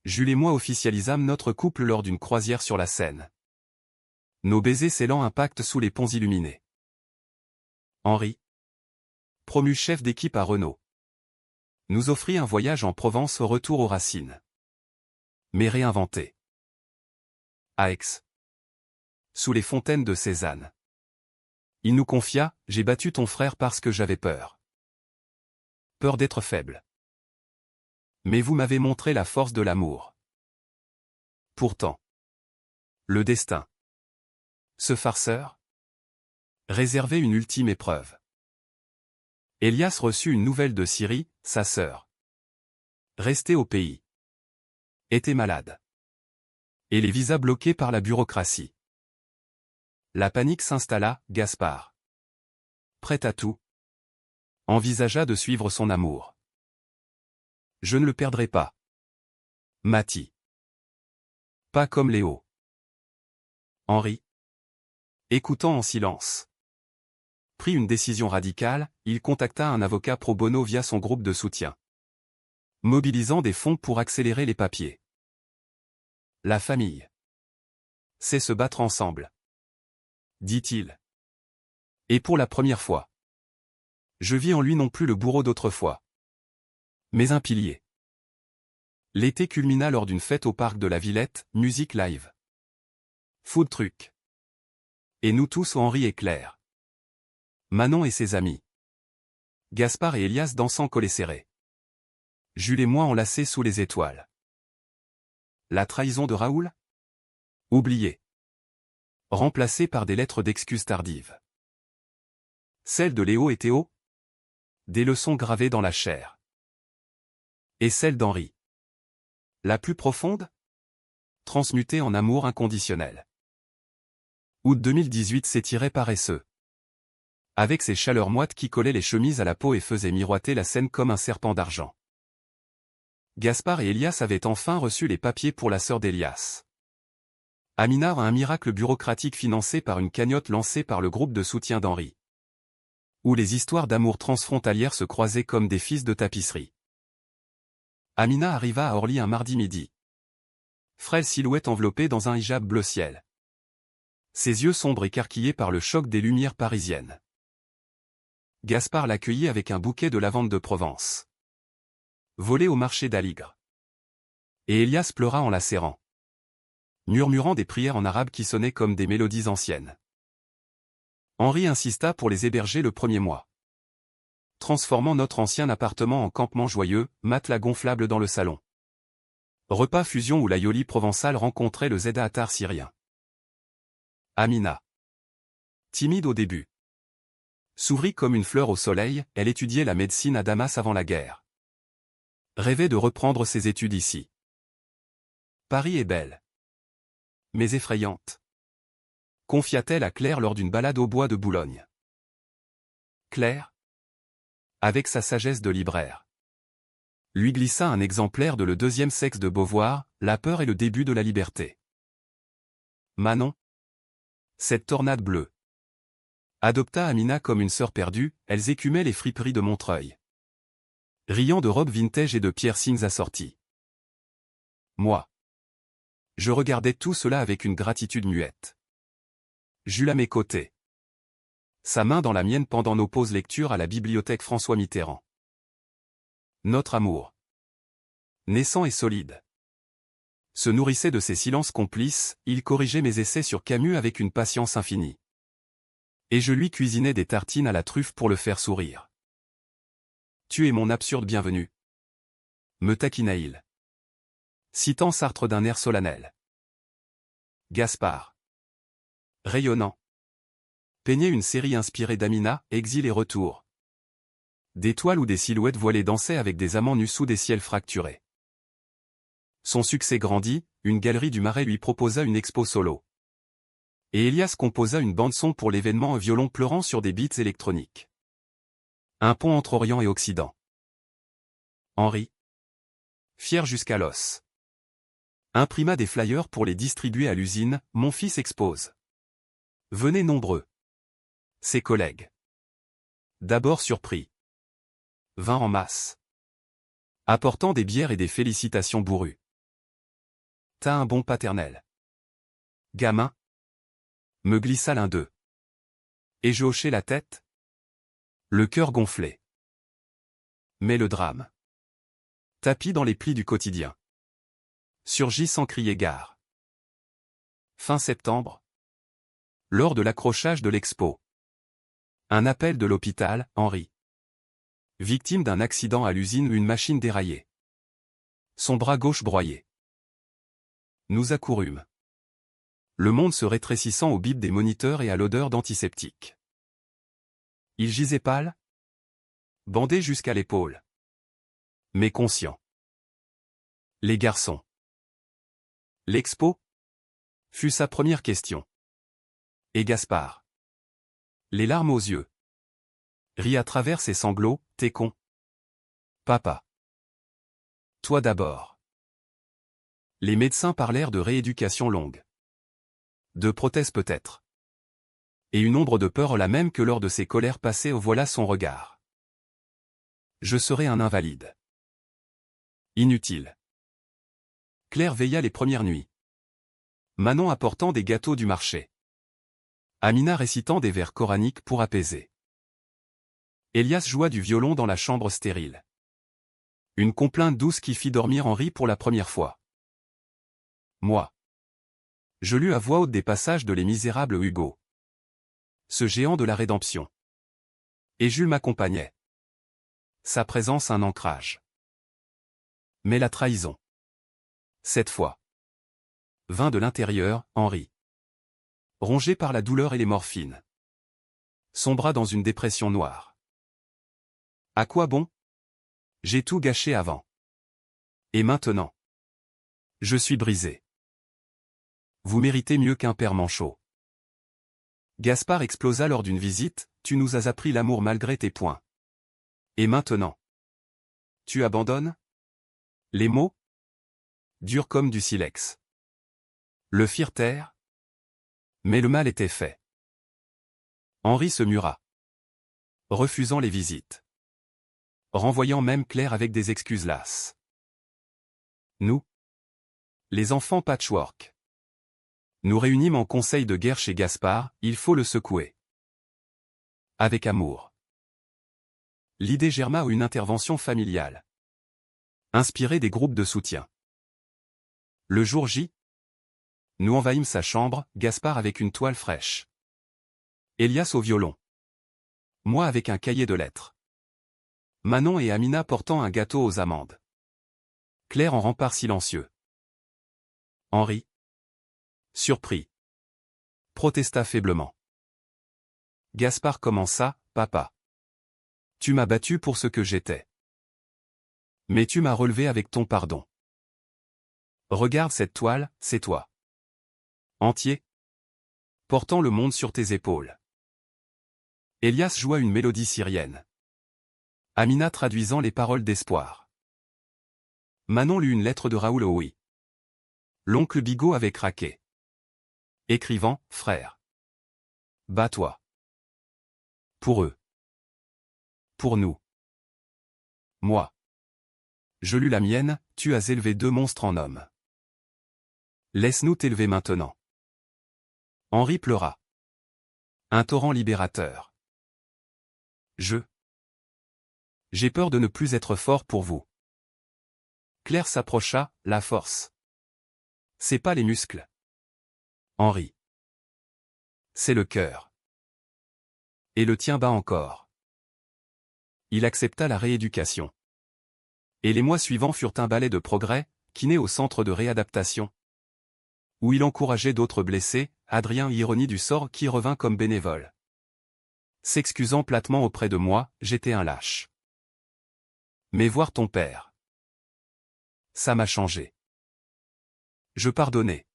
Jules et moi officialisâmes notre couple lors d'une croisière sur la Seine. Nos baisers scellant un pacte sous les ponts illuminés. Henri. Promu chef d'équipe à Renault. Nous offrit un voyage en Provence au retour aux racines. Mais réinventé. À Aix. Sous les fontaines de Cézanne. Il nous confia, j'ai battu ton frère parce que j'avais peur. Peur d'être faible. Mais vous m'avez montré la force de l'amour. Pourtant. Le destin. Ce farceur. Réservait une ultime épreuve. Elias reçut une nouvelle de Syrie, sa sœur. Restée au pays. Était malade. Et les visas bloqués par la bureaucratie. La panique s'installa, Gaspard. Prêt à tout. Envisagea de suivre son amour. Je ne le perdrai pas. Mati. Pas comme Léo. Henri. Écoutant en silence. Prit une décision radicale, il contacta un avocat pro bono via son groupe de soutien. Mobilisant des fonds pour accélérer les papiers. La famille. C'est se battre ensemble. Dit-il. Et pour la première fois. Je vis en lui non plus le bourreau d'autrefois. Mais un pilier. L'été culmina lors d'une fête au parc de la Villette, musique live. Food truck. Et nous tous Henri et Claire. Manon et ses amis. Gaspard et Elias dansant collés serrés. Jules et moi enlacés sous les étoiles. La trahison de Raoul? Oubliée. Remplacée par des lettres d'excuses tardives. Celle de Léo et Théo? Des leçons gravées dans la chair. Et celle d'Henri. La plus profonde? Transmutée en amour inconditionnel. Août 2018 s'étirait paresseux. Avec ses chaleurs moites qui collaient les chemises à la peau et faisaient miroiter la scène comme un serpent d'argent. Gaspard et Elias avaient enfin reçu les papiers pour la sœur d'Elias. Amina a un miracle bureaucratique financé par une cagnotte lancée par le groupe de soutien d'Henri. Où les histoires d'amour transfrontalières se croisaient comme des fils de tapisserie. Amina arriva à Orly un mardi midi. Frêle silhouette enveloppée dans un hijab bleu ciel. Ses yeux sombres écarquillés par le choc des lumières parisiennes. Gaspard l'accueillit avec un bouquet de lavande de Provence. Volé au marché d'Aligre. Et Elias pleura en la serrant. Murmurant des prières en arabe qui sonnaient comme des mélodies anciennes. Henri insista pour les héberger le premier mois. Transformant notre ancien appartement en campement joyeux, matelas gonflable dans le salon. Repas fusion où l'aioli provençal rencontrait le za'atar syrien. Amina. Timide au début. S'ouvrit comme une fleur au soleil, elle étudiait la médecine à Damas avant la guerre. Rêvait de reprendre ses études ici. Paris est belle. Mais effrayante. Confia-t-elle à Claire lors d'une balade au bois de Boulogne. Claire, avec sa sagesse de libraire, lui glissa un exemplaire de Le deuxième sexe de Beauvoir, La peur est le début de la liberté. Manon, cette tornade bleue, adopta Amina comme une sœur perdue, elles écumaient les friperies de Montreuil. Riant de robes vintage et de piercings assortis. Moi. Je regardais tout cela avec une gratitude muette. Jules à mes côtés. Sa main dans la mienne pendant nos pauses lecture à la bibliothèque François Mitterrand. Notre amour. Naissant et solide. Se nourrissait de ses silences complices, il corrigeait mes essais sur Camus avec une patience infinie. Et je lui cuisinais des tartines à la truffe pour le faire sourire. Tu es mon absurde bienvenue. Me taquina-il. Citant Sartre d'un air solennel. Gaspard. Rayonnant. Peignait une série inspirée d'Amina, Exil et Retour. Des toiles où des silhouettes voilées dansaient avec des amants nus sous des ciels fracturés. Son succès grandit, une galerie du Marais lui proposa une expo solo. Et Elias composa une bande-son pour l'événement, un violon pleurant sur des beats électroniques. Un pont entre Orient et Occident. Henri. Fier jusqu'à l'os. Imprima des flyers pour les distribuer à l'usine, mon fils expose. Venez nombreux. Ses collègues. D'abord surpris. Vint en masse. Apportant des bières et des félicitations bourrues. T'as un bon paternel. Gamin. Me glissa l'un d'eux. Et je hochai la tête. Le cœur gonflé. Mais le drame. Tapis dans les plis du quotidien. Surgit sans crier gare. Fin septembre. Lors de l'accrochage de l'expo. Un appel de l'hôpital, Henri. Victime d'un accident à l'usine, une machine déraillée. Son bras gauche broyé. Nous accourûmes. Le monde se rétrécissant au bip des moniteurs et à l'odeur d'antiseptique. Il gisait pâle, bandé jusqu'à l'épaule. Mais conscient. Les garçons. L'expo fut sa première question. Et Gaspard. Les larmes aux yeux. Rit à travers ses sanglots, t'es con. Papa. Toi d'abord. Les médecins parlèrent de rééducation longue. De prothèse peut-être. Et une ombre de peur la même que lors de ses colères passées, voilà son regard. Je serai un invalide. Inutile. Claire veilla les premières nuits. Manon apportant des gâteaux du marché. Amina récitant des vers coraniques pour apaiser. Elias joua du violon dans la chambre stérile. Une complainte douce qui fit dormir Henri pour la première fois. Moi. Je lus à voix haute des passages de Les Misérables Hugo. Ce géant de la rédemption. Et Jules m'accompagnait. Sa présence un ancrage. Mais la trahison. Cette fois. Vint de l'intérieur, Henri. Rongé par la douleur et les morphines. Sombra dans une dépression noire. À quoi bon? J'ai tout gâché avant. Et maintenant? Je suis brisé. Vous méritez mieux qu'un père manchot. Gaspard explosa lors d'une visite, tu nous as appris l'amour malgré tes poings. Et maintenant? Tu abandonnes? Les mots? Durs comme du silex. Le firent taire? Mais le mal était fait. Henri se mura. Refusant les visites. Renvoyant même Claire avec des excuses lasses. Nous? Les enfants patchwork. Nous réunîmes en conseil de guerre chez Gaspard, il faut le secouer. Avec amour. L'idée germa une intervention familiale. Inspirée des groupes de soutien. Le jour J, nous envahîmes sa chambre, Gaspard avec une toile fraîche. Elias au violon. Moi avec un cahier de lettres. Manon et Amina portant un gâteau aux amandes. Claire en rempart silencieux. Henri. Surpris. Protesta faiblement. Gaspard commença, papa. Tu m'as battu pour ce que j'étais. Mais tu m'as relevé avec ton pardon. Regarde cette toile, c'est toi. Entier. Portant le monde sur tes épaules. Elias joua une mélodie syrienne. Amina traduisant les paroles d'espoir. Manon lut une lettre de Raoul Oui. L'oncle Bigot avait craqué. Écrivant, frère. Bats-toi. Pour eux. Pour nous. Moi. Je lus la mienne, tu as élevé 2 monstres en hommes. Laisse-nous t'élever maintenant. Henri pleura. Un torrent libérateur. J'ai peur de ne plus être fort pour vous. Claire s'approcha, la force. C'est pas les muscles. Henri. C'est le cœur. Et le tien bat encore. Il accepta la rééducation. Et les mois suivants furent un balai de progrès, kiné au centre de réadaptation. Où il encourageait d'autres blessés, Adrien ironie du sort qui revint comme bénévole. S'excusant platement auprès de moi, j'étais un lâche. Mais voir ton père. Ça m'a changé. Je pardonnais.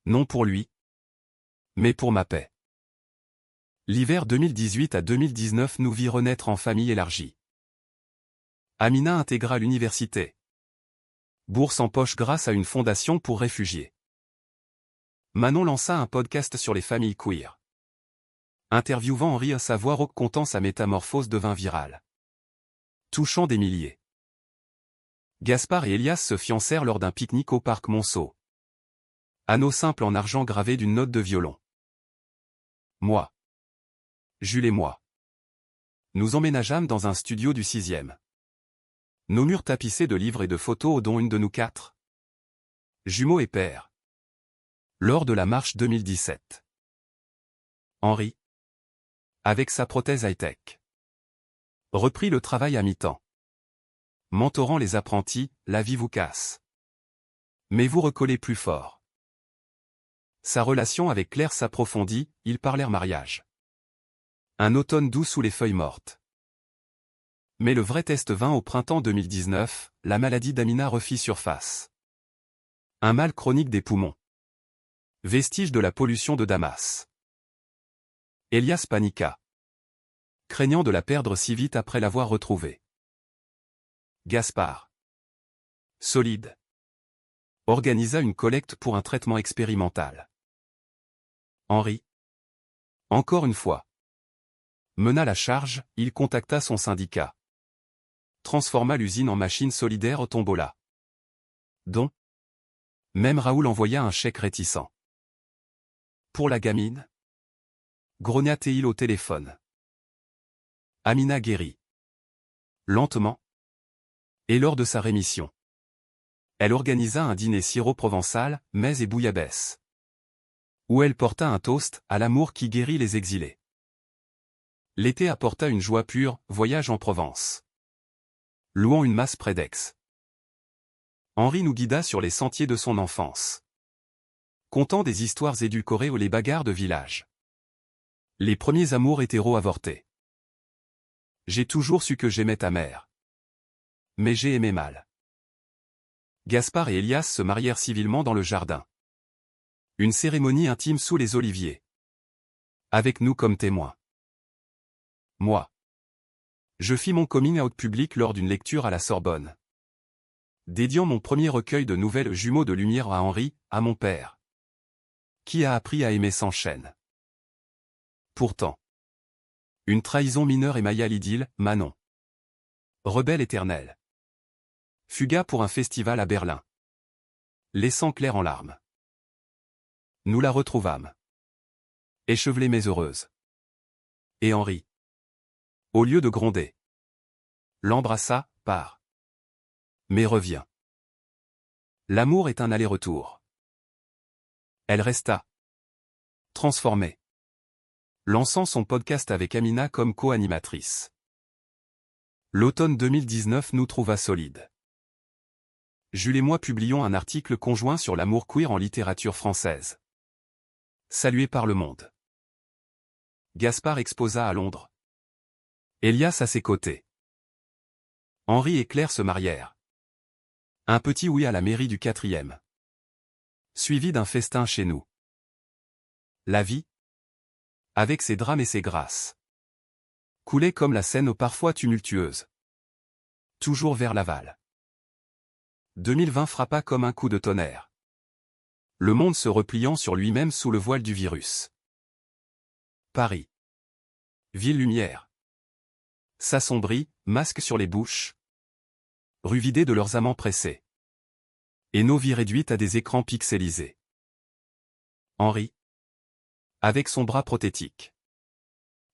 Non pour lui. Mais pour ma paix. L'hiver 2018 à 2019 nous vit renaître en famille élargie. Amina intégra l'université. Bourse en poche grâce à une fondation pour réfugiés. Manon lança un podcast sur les familles queer. Interviewant Henri à sa voix rauque contant sa métamorphose devint virale. Touchant des milliers. Gaspard et Elias se fiancèrent lors d'un pique-nique au parc Monceau. Anneau simple en argent gravé d'une note de violon. Moi. Jules et moi. Nous emménageâmes dans un studio du 6e. Nos murs tapissés de livres et de photos dont une de nous 4. Jumeaux et pères. Lors de la marche 2017. Henri. Avec sa prothèse high-tech. Reprit le travail à mi-temps. Mentorant les apprentis, la vie vous casse. Mais vous recollez plus fort. Sa relation avec Claire s'approfondit, ils parlèrent mariage. Un automne doux sous les feuilles mortes. Mais le vrai test vint au printemps 2019, la maladie d'Amina refit surface. Un mal chronique des poumons. Vestige de la pollution de Damas. Elias paniqua. Craignant de la perdre si vite après l'avoir retrouvée. Gaspard. Solide. Organisa une collecte pour un traitement expérimental. Henri. Encore une fois. Mena la charge, il contacta son syndicat. Transforma l'usine en machine solidaire au tombola. Dont même Raoul envoya un chèque réticent. Pour la gamine. Grogna-t-il au téléphone. Amina guérit. Lentement. Et lors de sa rémission, elle organisa un dîner syro-provençal, mets et bouillabaisse, où elle porta un toast à l'amour qui guérit les exilés. L'été apporta une joie pure, voyage en Provence. Louant une masse près d'Aix. Henri nous guida sur les sentiers de son enfance, contant des histoires édulcorées ou les bagarres de village. Les premiers amours hétéros avortés. J'ai toujours su que j'aimais ta mère. Mais j'ai aimé mal. Gaspard et Elias se marièrent civilement dans le jardin. Une cérémonie intime sous les oliviers. Avec nous comme témoins. Moi. Je fis mon coming out public lors d'une lecture à la Sorbonne. Dédiant mon premier recueil de nouvelles jumeaux de lumière à Henri, à mon père. Qui a appris à aimer sans chaîne. Pourtant. Une trahison mineure émailla l'idylle, Manon. Rebelle éternelle. Fuga pour un festival à Berlin. Laissant Claire en larmes. Nous la retrouvâmes. Échevelée mais heureuse. Et Henri. Au lieu de gronder. L'embrassa, part. Mais revient. L'amour est un aller-retour. Elle resta. Transformée. Lançant son podcast avec Amina comme co-animatrice. L'automne 2019 nous trouva solides. Jules et moi publions un article conjoint sur l'amour queer en littérature française. Salué par le monde. Gaspard exposa à Londres. Elias à ses côtés. Henri et Claire se marièrent. Un petit oui à la mairie du 4e. Suivi d'un festin chez nous. La vie, avec ses drames et ses grâces, coulait comme la Seine parfois tumultueuse. Toujours vers l'aval. 2020 frappa comme un coup de tonnerre. Le monde se repliant sur lui-même sous le voile du virus. Paris. Ville lumière. S'assombrit, masque sur les bouches. Rues vidées de leurs amants pressés. Et nos vies réduites à des écrans pixelisés. Henri. Avec son bras prothétique.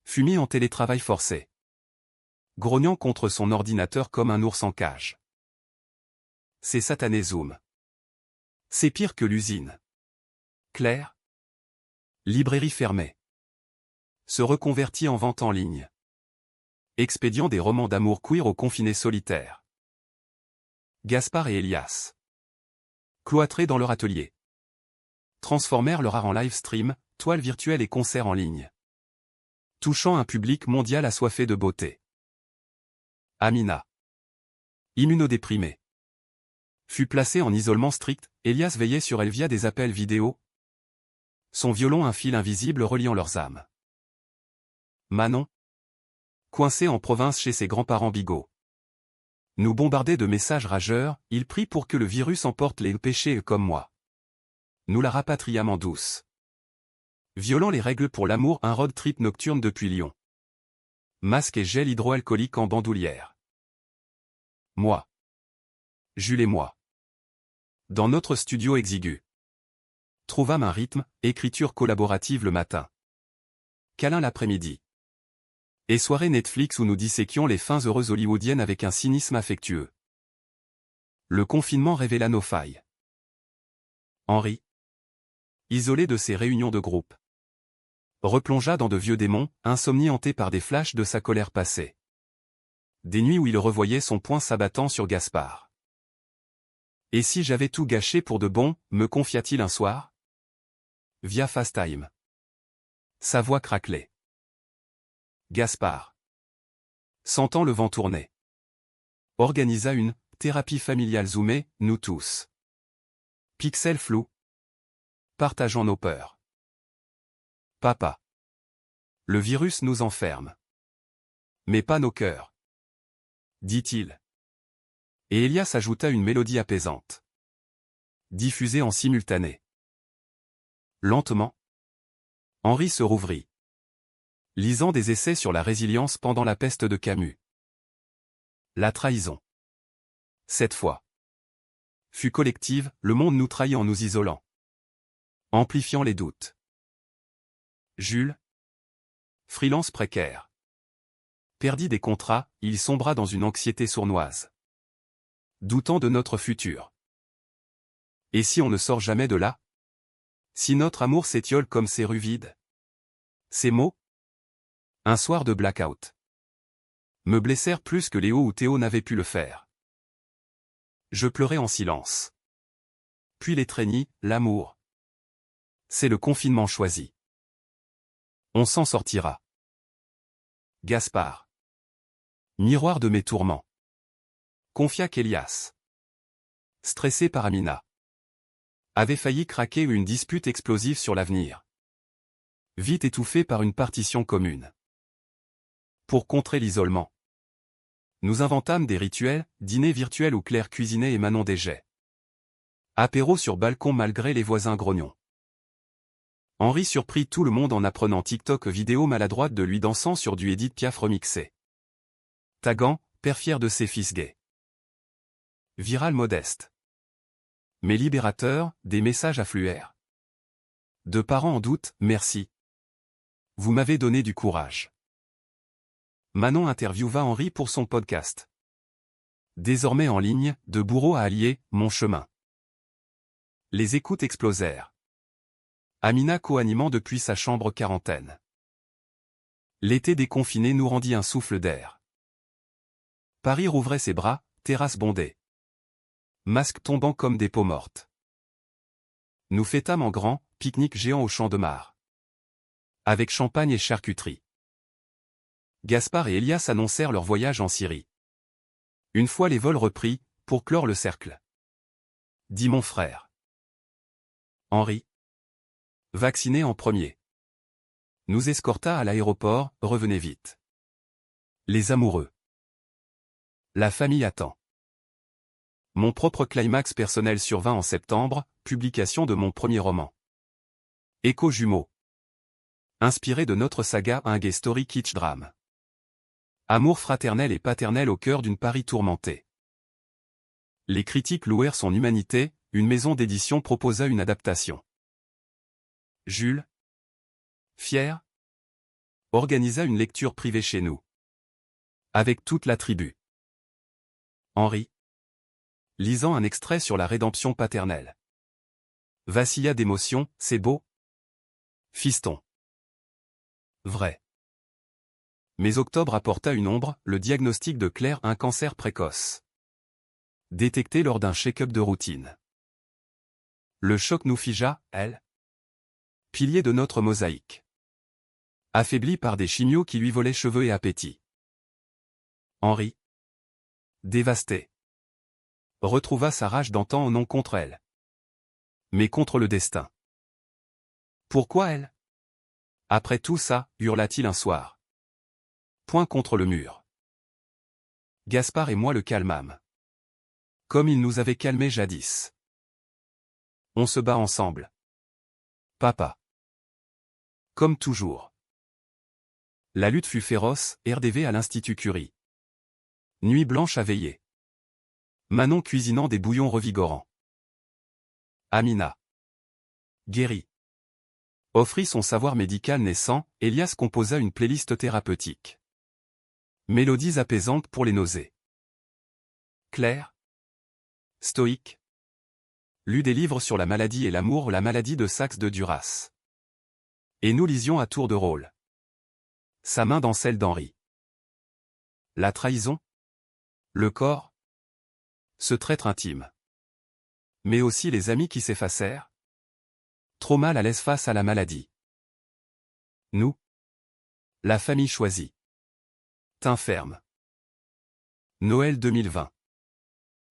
Fut mis en télétravail forcé. Grognant contre son ordinateur comme un ours en cage. C'est satané Zoom. C'est pire que l'usine. Claire. Librairie fermée. Se reconvertit en vente en ligne. Expédiant des romans d'amour queer aux confinés solitaires. Gaspard et Elias. Cloîtrés dans leur atelier. Transformèrent leur art en live stream, toiles virtuelles et concerts en ligne. Touchant un public mondial assoiffé de beauté. Amina. Immunodéprimée. Fut placée en isolement strict, Elias veillait sur elle via des appels vidéo. Son violon un fil invisible reliant leurs âmes. Manon. Coincée en province chez ses grands-parents bigots. Nous bombardés de messages rageurs, il prie pour que le virus emporte les péchés comme moi. Nous la rapatriâmes en douce. Violant les règles pour l'amour, un road trip nocturne depuis Lyon. Masque et gel hydroalcoolique en bandoulière. Moi. Jules et moi. Dans notre studio exigu. Trouvâmes un rythme, écriture collaborative le matin. Câlin l'après-midi. Et soirée Netflix où nous disséquions les fins heureuses hollywoodiennes avec un cynisme affectueux. Le confinement révéla nos failles. Henri. Isolé de ses réunions de groupe. Replongea dans de vieux démons, insomnie hanté par des flashs de sa colère passée. Des nuits où il revoyait son poing s'abattant sur Gaspard. Et si j'avais tout gâché pour de bon, me confia-t-il un soir? Via FaceTime. Sa voix craquelait. Gaspard. Sentant le vent tourner. Organisa une thérapie familiale zoomée, nous tous. Pixels flous. Partageant nos peurs. Papa. Le virus nous enferme. Mais pas nos cœurs. Dit-il. Et Elias ajouta une mélodie apaisante. Diffusée en simultané. Lentement. Henri se rouvrit. Lisant des essais sur la résilience pendant la peste de Camus. La trahison. Cette fois. Fut collective, le monde nous trahit en nous isolant. Amplifiant les doutes. Jules. Freelance précaire. Perdit des contrats, il sombra dans une anxiété sournoise. doutant de notre futur. Et si on ne sort jamais de là? Si notre amour s'étiole comme ces rues vides? Ces mots? Un soir de blackout. Me blessèrent plus que Léo ou Théo n'avaient pu le faire. Je pleurais en silence. Puis l'étreignit, l'amour. C'est le confinement choisi. On s'en sortira. Gaspard. Miroir de mes tourments. Confia qu'Elias, stressé par Amina, avait failli craquer une dispute explosive sur l'avenir. Vite étouffée par une partition commune. Pour contrer l'isolement, nous inventâmes des rituels, dîners virtuels où Claire cuisinait et Manon dégeait. Apéro sur balcon malgré les voisins grognons. Henri surprit tout le monde en apprenant TikTok vidéo maladroite de lui dansant sur du Edith Piaf remixé. Taguant, père fier de ses fils gays. Viral modeste. Mais libérateur, des messages affluèrent. De parents en doute, merci. Vous m'avez donné du courage. Manon interviewa Henri pour son podcast. Désormais en ligne, de Bourreau à Allier, mon chemin. Les écoutes explosèrent. Amina co-animant depuis sa chambre quarantaine. L'été déconfiné nous rendit un souffle d'air. Paris rouvrait ses bras, terrasses bondées. Masques tombant comme des peaux mortes. Nous fêtâmes en grand, pique-nique géant au champ de Mars. Avec champagne et charcuterie. Gaspard et Elias annoncèrent leur voyage en Syrie. Une fois les vols repris, pour clore le cercle. Dit mon frère. Henri. Vacciné en premier. Nous escorta à l'aéroport, revenez vite. Les amoureux. La famille attend. Mon propre climax personnel survint en septembre, publication de mon premier roman. Écho jumeaux. Inspiré de notre saga un gay story kitsch drame. Amour fraternel et paternel au cœur d'une Paris tourmentée. Les critiques louèrent son humanité, une maison d'édition proposa une adaptation. Jules, fier, organisa une lecture privée chez nous. Avec toute la tribu. Henri, lisant un extrait sur la rédemption paternelle. Vacilla d'émotion, c'est beau. Fiston. Vrai. Mais octobre apporta une ombre, le diagnostic de Claire, un cancer précoce. Détecté lors d'un check-up de routine. Le choc nous figea, elle. Pilier de notre mosaïque. Affaibli par des chimios qui lui volaient cheveux et appétit. Henri. Dévasté. Retrouva sa rage d'antan non contre elle. Mais contre le destin. Pourquoi elle? Après tout ça, hurla-t-il un soir. Point contre le mur. Gaspard et moi le calmâmes. Comme il nous avait calmés jadis. On se bat ensemble. Papa. Comme toujours. La lutte fut féroce, RDV à l'Institut Curie. Nuit blanche à veiller. Manon cuisinant des bouillons revigorants. Amina. Guérie. Offrit son savoir médical naissant, Elias composa une playlist thérapeutique. Mélodies apaisantes pour les nausées. Claire. Stoïque. Lut des livres sur la maladie et l'amour, la maladie de Saxe de Duras. Et nous lisions à tour de rôle. Sa main dans celle d'Henri. La trahison. Le corps. Ce traître intime. Mais aussi les amis qui s'effacèrent. Trop mal à l'aise face à la maladie. Nous. La famille choisie. Teint ferme. Noël 2020.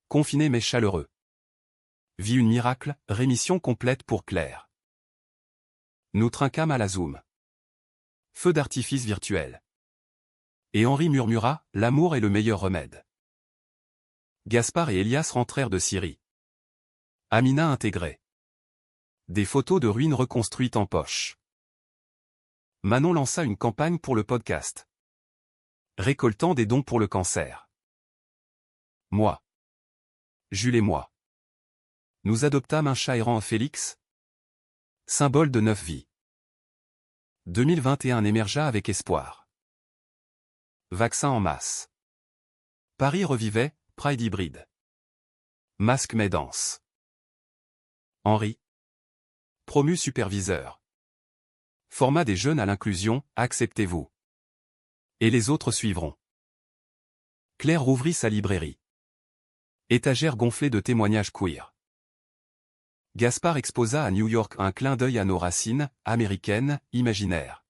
Confiné mais chaleureux. Vie une miracle, rémission complète pour Claire. Nous trinquâmes à la Zoom. Feu d'artifice virtuel. Et Henri murmura, l'amour est le meilleur remède. Gaspard et Elias rentrèrent de Syrie. Amina intégrée. Des photos de ruines reconstruites en poche. Manon lança une campagne pour le podcast. Récoltant des dons pour le cancer. Moi. Jules et moi. Nous adoptâmes un chat errant, Félix. Symbole de 9 vies. 2021 émergea avec espoir. Vaccin en masse. Paris revivait, Pride hybride. Masque Médance. Henri. Promu superviseur. Format des jeunes à l'inclusion, acceptez-vous. Et les autres suivront. Claire rouvrit sa librairie. Étagère gonflée de témoignages queer. Gaspard exposa à New York un clin d'œil à nos racines, américaines, imaginaires.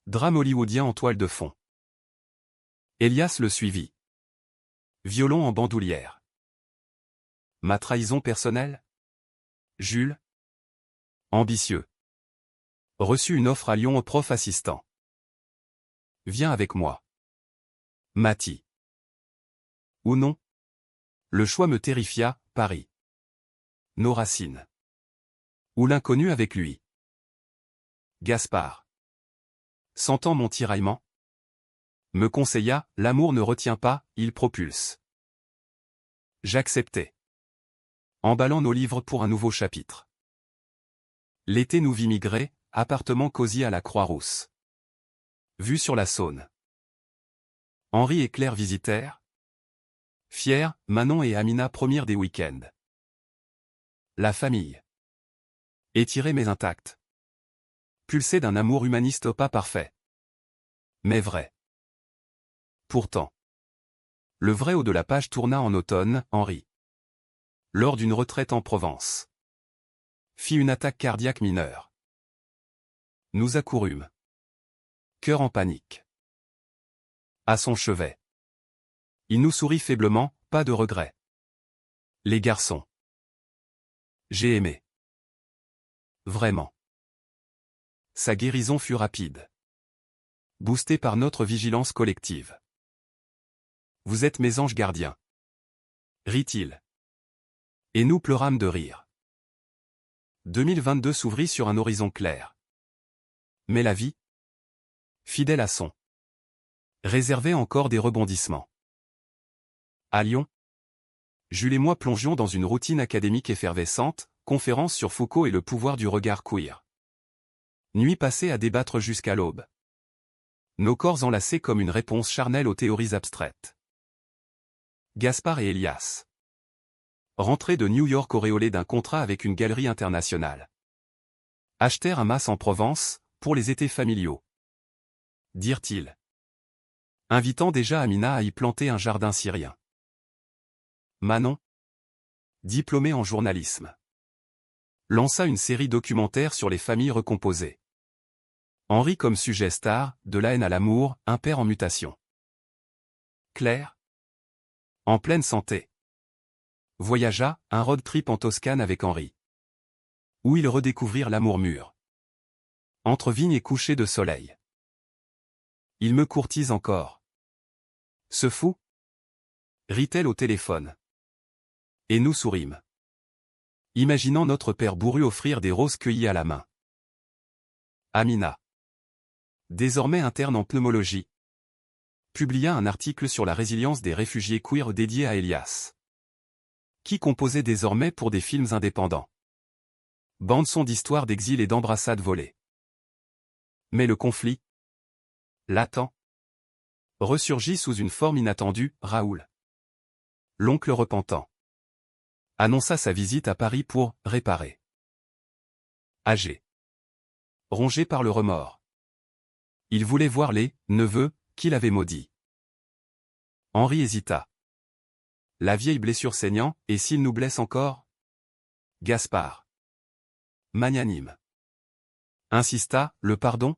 Drame hollywoodien en toile de fond. Elias le suivit. Violon en bandoulière. Ma trahison personnelle? Jules. Ambitieux. Reçu une offre à Lyon au prof assistant. Viens avec moi. Mathie. Ou non? Le choix me terrifia, Paris. Nos racines. Ou l'inconnu avec lui. Gaspard. Sentant mon tiraillement, me conseilla, l'amour ne retient pas, il propulse. J'acceptai. Emballant nos livres pour un nouveau chapitre. L'été nous vit migrer, appartement cosy à la Croix-Rousse. Vue sur la Saône. Henri et Claire visitèrent. Fiers, Manon et Amina promirent des week-ends. La famille. Étirée mais intacte. Pulsée d'un amour humaniste pas parfait. Mais vrai. Pourtant. Le vrai haut de la page tourna en automne, Henri. Lors d'une retraite en Provence. Fit une attaque cardiaque mineure. Nous accourûmes. Cœur en panique. À son chevet. Il nous sourit faiblement, pas de regret. Les garçons. J'ai aimé. Vraiment. Sa guérison fut rapide. Boostée par notre vigilance collective. Vous êtes mes anges gardiens. Rit-il. Et nous pleurâmes de rire. 2022 s'ouvrit sur un horizon clair. Mais la vie, fidèle à son, réservait encore des rebondissements. À Lyon, Jules et moi plongions dans une routine académique effervescente, conférence sur Foucault et le pouvoir du regard queer. Nuit passée à débattre jusqu'à l'aube. Nos corps enlacés comme une réponse charnelle aux théories abstraites. Gaspard et Elias. Rentrés de New York auréolés d'un contrat avec une galerie internationale. Achetèrent un mas en Provence, pour les étés familiaux. Dirent-ils. Invitant déjà Amina à y planter un jardin syrien. Manon, diplômée en journalisme, lança une série documentaire sur les familles recomposées. Henri comme sujet star, de la haine à l'amour, un père en mutation. Claire, en pleine santé, voyagea, un road trip en Toscane avec Henri. Où ils redécouvrirent l'amour mûr. Entre vignes et couchers de soleil. Il me courtise encore. Ce fou? Rit-elle au téléphone. Et nous sourîmes. Imaginant notre père bourru offrir des roses cueillies à la main. Amina. Désormais interne en pneumologie. Publia un article sur la résilience des réfugiés queer dédié à Elias. Qui composait désormais pour des films indépendants. Bande-son d'histoires d'exil et d'embrassades volées. Mais le conflit, latent, ressurgit sous une forme inattendue, Raoul. L'oncle repentant. Annonça sa visite à Paris pour réparer. Âgé. Rongé par le remords. Il voulait voir les neveux qu'il avait maudits. Henri hésita. La vieille blessure saignant, et s'il nous blesse encore? Gaspard. Magnanime. Insista, le pardon?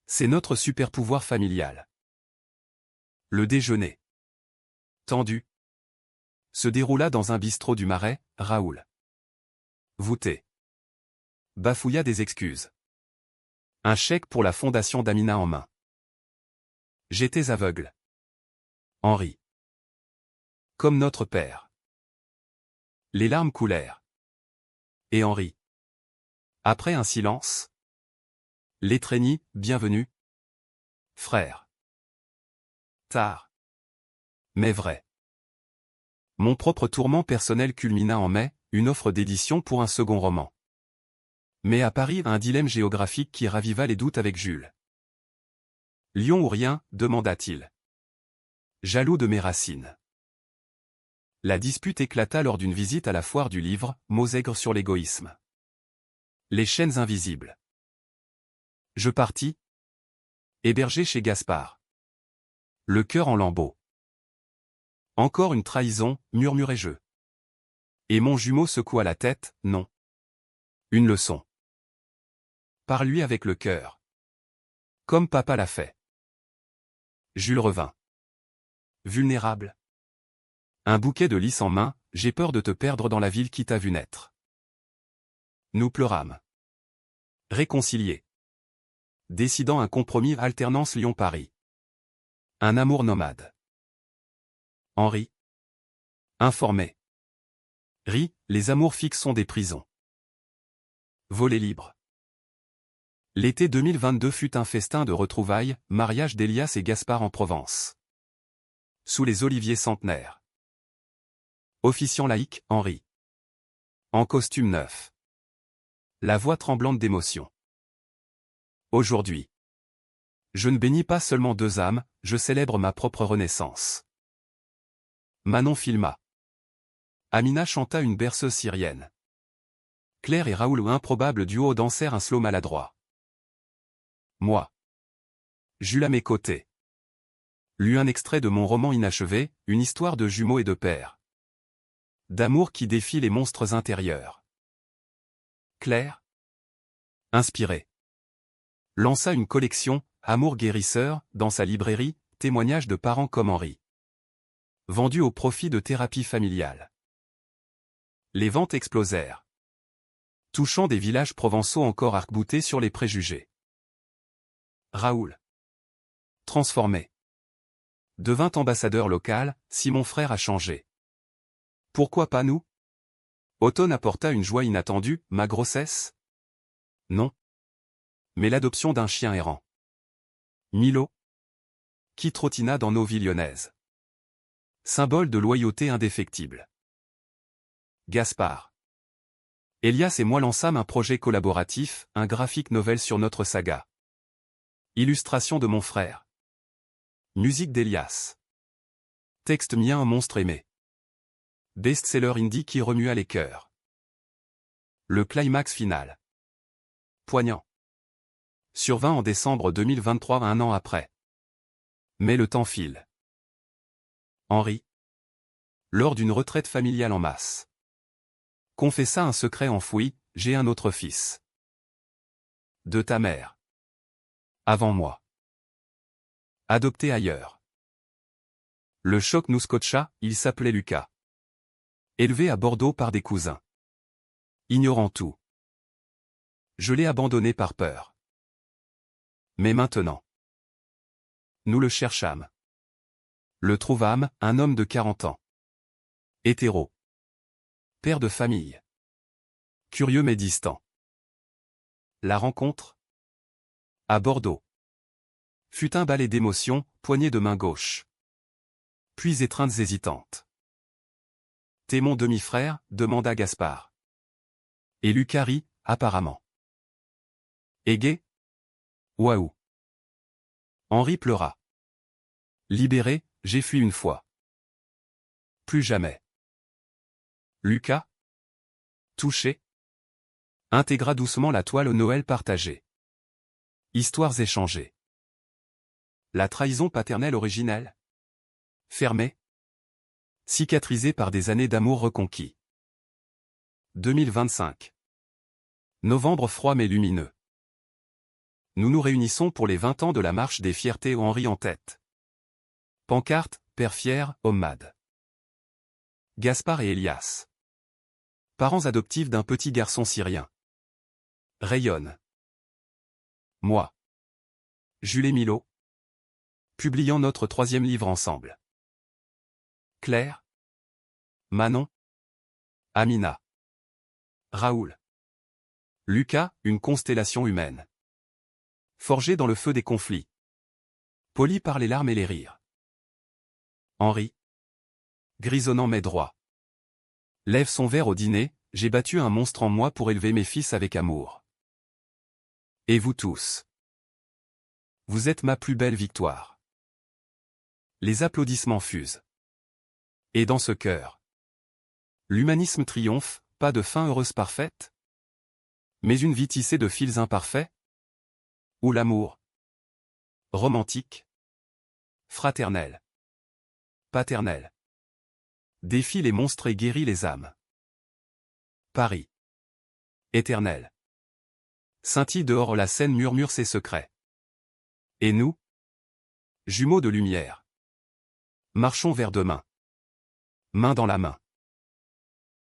C'est notre super-pouvoir familial. Le déjeuner. Tendu. Se déroula dans un bistrot du Marais, Raoul. Voûté. Bafouilla des excuses. Un chèque pour la fondation d'Amina en main. J'étais aveugle. Henri. Comme notre père. Les larmes coulèrent. Et Henri. Après un silence. L'étreignit, bienvenue. Frère. Tard. Mais vrai. Mon propre tourment personnel culmina en mai, une offre d'édition pour un second roman. Mais à Paris, un dilemme géographique qui raviva les doutes avec Jules. Lyon ou rien, demanda-t-il. Jaloux de mes racines. La dispute éclata lors d'une visite à la foire du livre, mots aigres sur l'égoïsme. Les chaînes invisibles. Je partis. Hébergé chez Gaspard. Le cœur en lambeaux. Encore une trahison, murmurai-je. Et mon jumeau secoua la tête, non. Une leçon. Parle-lui avec le cœur. Comme papa l'a fait. Jules revint. Vulnérable. Un bouquet de lys en main, j'ai peur de te perdre dans la ville qui t'a vu naître. Nous pleurâmes. Réconciliés. Décidant un compromis alternance Lyon-Paris. Un amour nomade. Henri. Informé. Ri, les amours fixes sont des prisons. Volet libre. L'été 2022 fut un festin de retrouvailles, mariage d'Elias et Gaspard en Provence. Sous les oliviers centenaires. Officiant laïque, Henri. En costume neuf. La voix tremblante d'émotion. Aujourd'hui. Je ne bénis pas seulement deux âmes, je célèbre ma propre renaissance. Manon filma. Amina chanta une berceuse syrienne. Claire et Raoul, improbable duo, dansèrent un slow maladroit. Moi. Jules à mes côtés. Lus un extrait de mon roman inachevé, une histoire de jumeaux et de pères. D'amour qui défie les monstres intérieurs. Claire. Inspirée. Lança une collection, Amour guérisseur, dans sa librairie, témoignages de parents comme Henri. Vendu au profit de thérapie familiale. Les ventes explosèrent. Touchant des villages provençaux encore arc-boutés sur les préjugés. Raoul. Transformé. Devint ambassadeur local, si mon frère a changé. Pourquoi pas nous? Automne apporta une joie inattendue, ma grossesse? Non. Mais l'adoption d'un chien errant. Milo. Qui trottina dans nos vies lyonnaises. Symbole de loyauté indéfectible. Gaspard. Elias et moi lançâmes un projet collaboratif, un graphic novel sur notre saga. Illustration de mon frère. Musique d'Elias. Texte mien, un monstre aimé. Best-seller indie qui remua les cœurs. Le climax final. Poignant. Survint en décembre 2023, un an après. Mais le temps file. Henri. Lors d'une retraite familiale en masse. Confessa un secret enfoui, j'ai un autre fils. De ta mère. Avant moi. Adopté ailleurs. Le choc nous scotcha, il s'appelait Lucas. Élevé à Bordeaux par des cousins. Ignorant tout. Je l'ai abandonné par peur. Mais maintenant. Nous le cherchâmes. Le trouvâmes, un homme de 40 ans. Hétéro. Père de famille. Curieux mais distant. La rencontre. À Bordeaux. Fut un balai d'émotions, poignée de main gauche. Puis étreintes hésitantes. T'es mon demi-frère, demanda Gaspard. Et Lucas rit, apparemment. Égé? Waouh. Henri pleura. Libéré, j'ai fui une fois. Plus jamais. Lucas? Touché? Intégra doucement la toile au Noël partagé. Histoires échangées. La trahison paternelle originelle? Fermée? Cicatrisée par des années d'amour reconquis. 2025. Novembre froid mais lumineux. Nous nous réunissons pour les 20 ans de la marche des fiertés, Henri en tête. Pancarte, père fier, hommade. Gaspard et Elias. Parents adoptifs d'un petit garçon syrien. Rayonne. Moi. Jules et Milo. Publiant notre 3e livre ensemble. Claire. Manon. Amina. Raoul. Lucas, une constellation humaine. Forgé dans le feu des conflits. Poli par les larmes et les rires. Henri. Grisonnant mais droit. Lève son verre au dîner, j'ai battu un monstre en moi pour élever mes fils avec amour. Et vous tous. Vous êtes ma plus belle victoire. Les applaudissements fusent. Et dans ce cœur. L'humanisme triomphe, pas de fin heureuse parfaite, mais une vie tissée de fils imparfaits? Ou l'amour? Romantique? Fraternel? Paternel? Défie les monstres et guérit les âmes. Paris. Éternel. Scintille dehors la scène murmure ses secrets. Et nous? Jumeaux de lumière. Marchons vers demain. Main dans la main.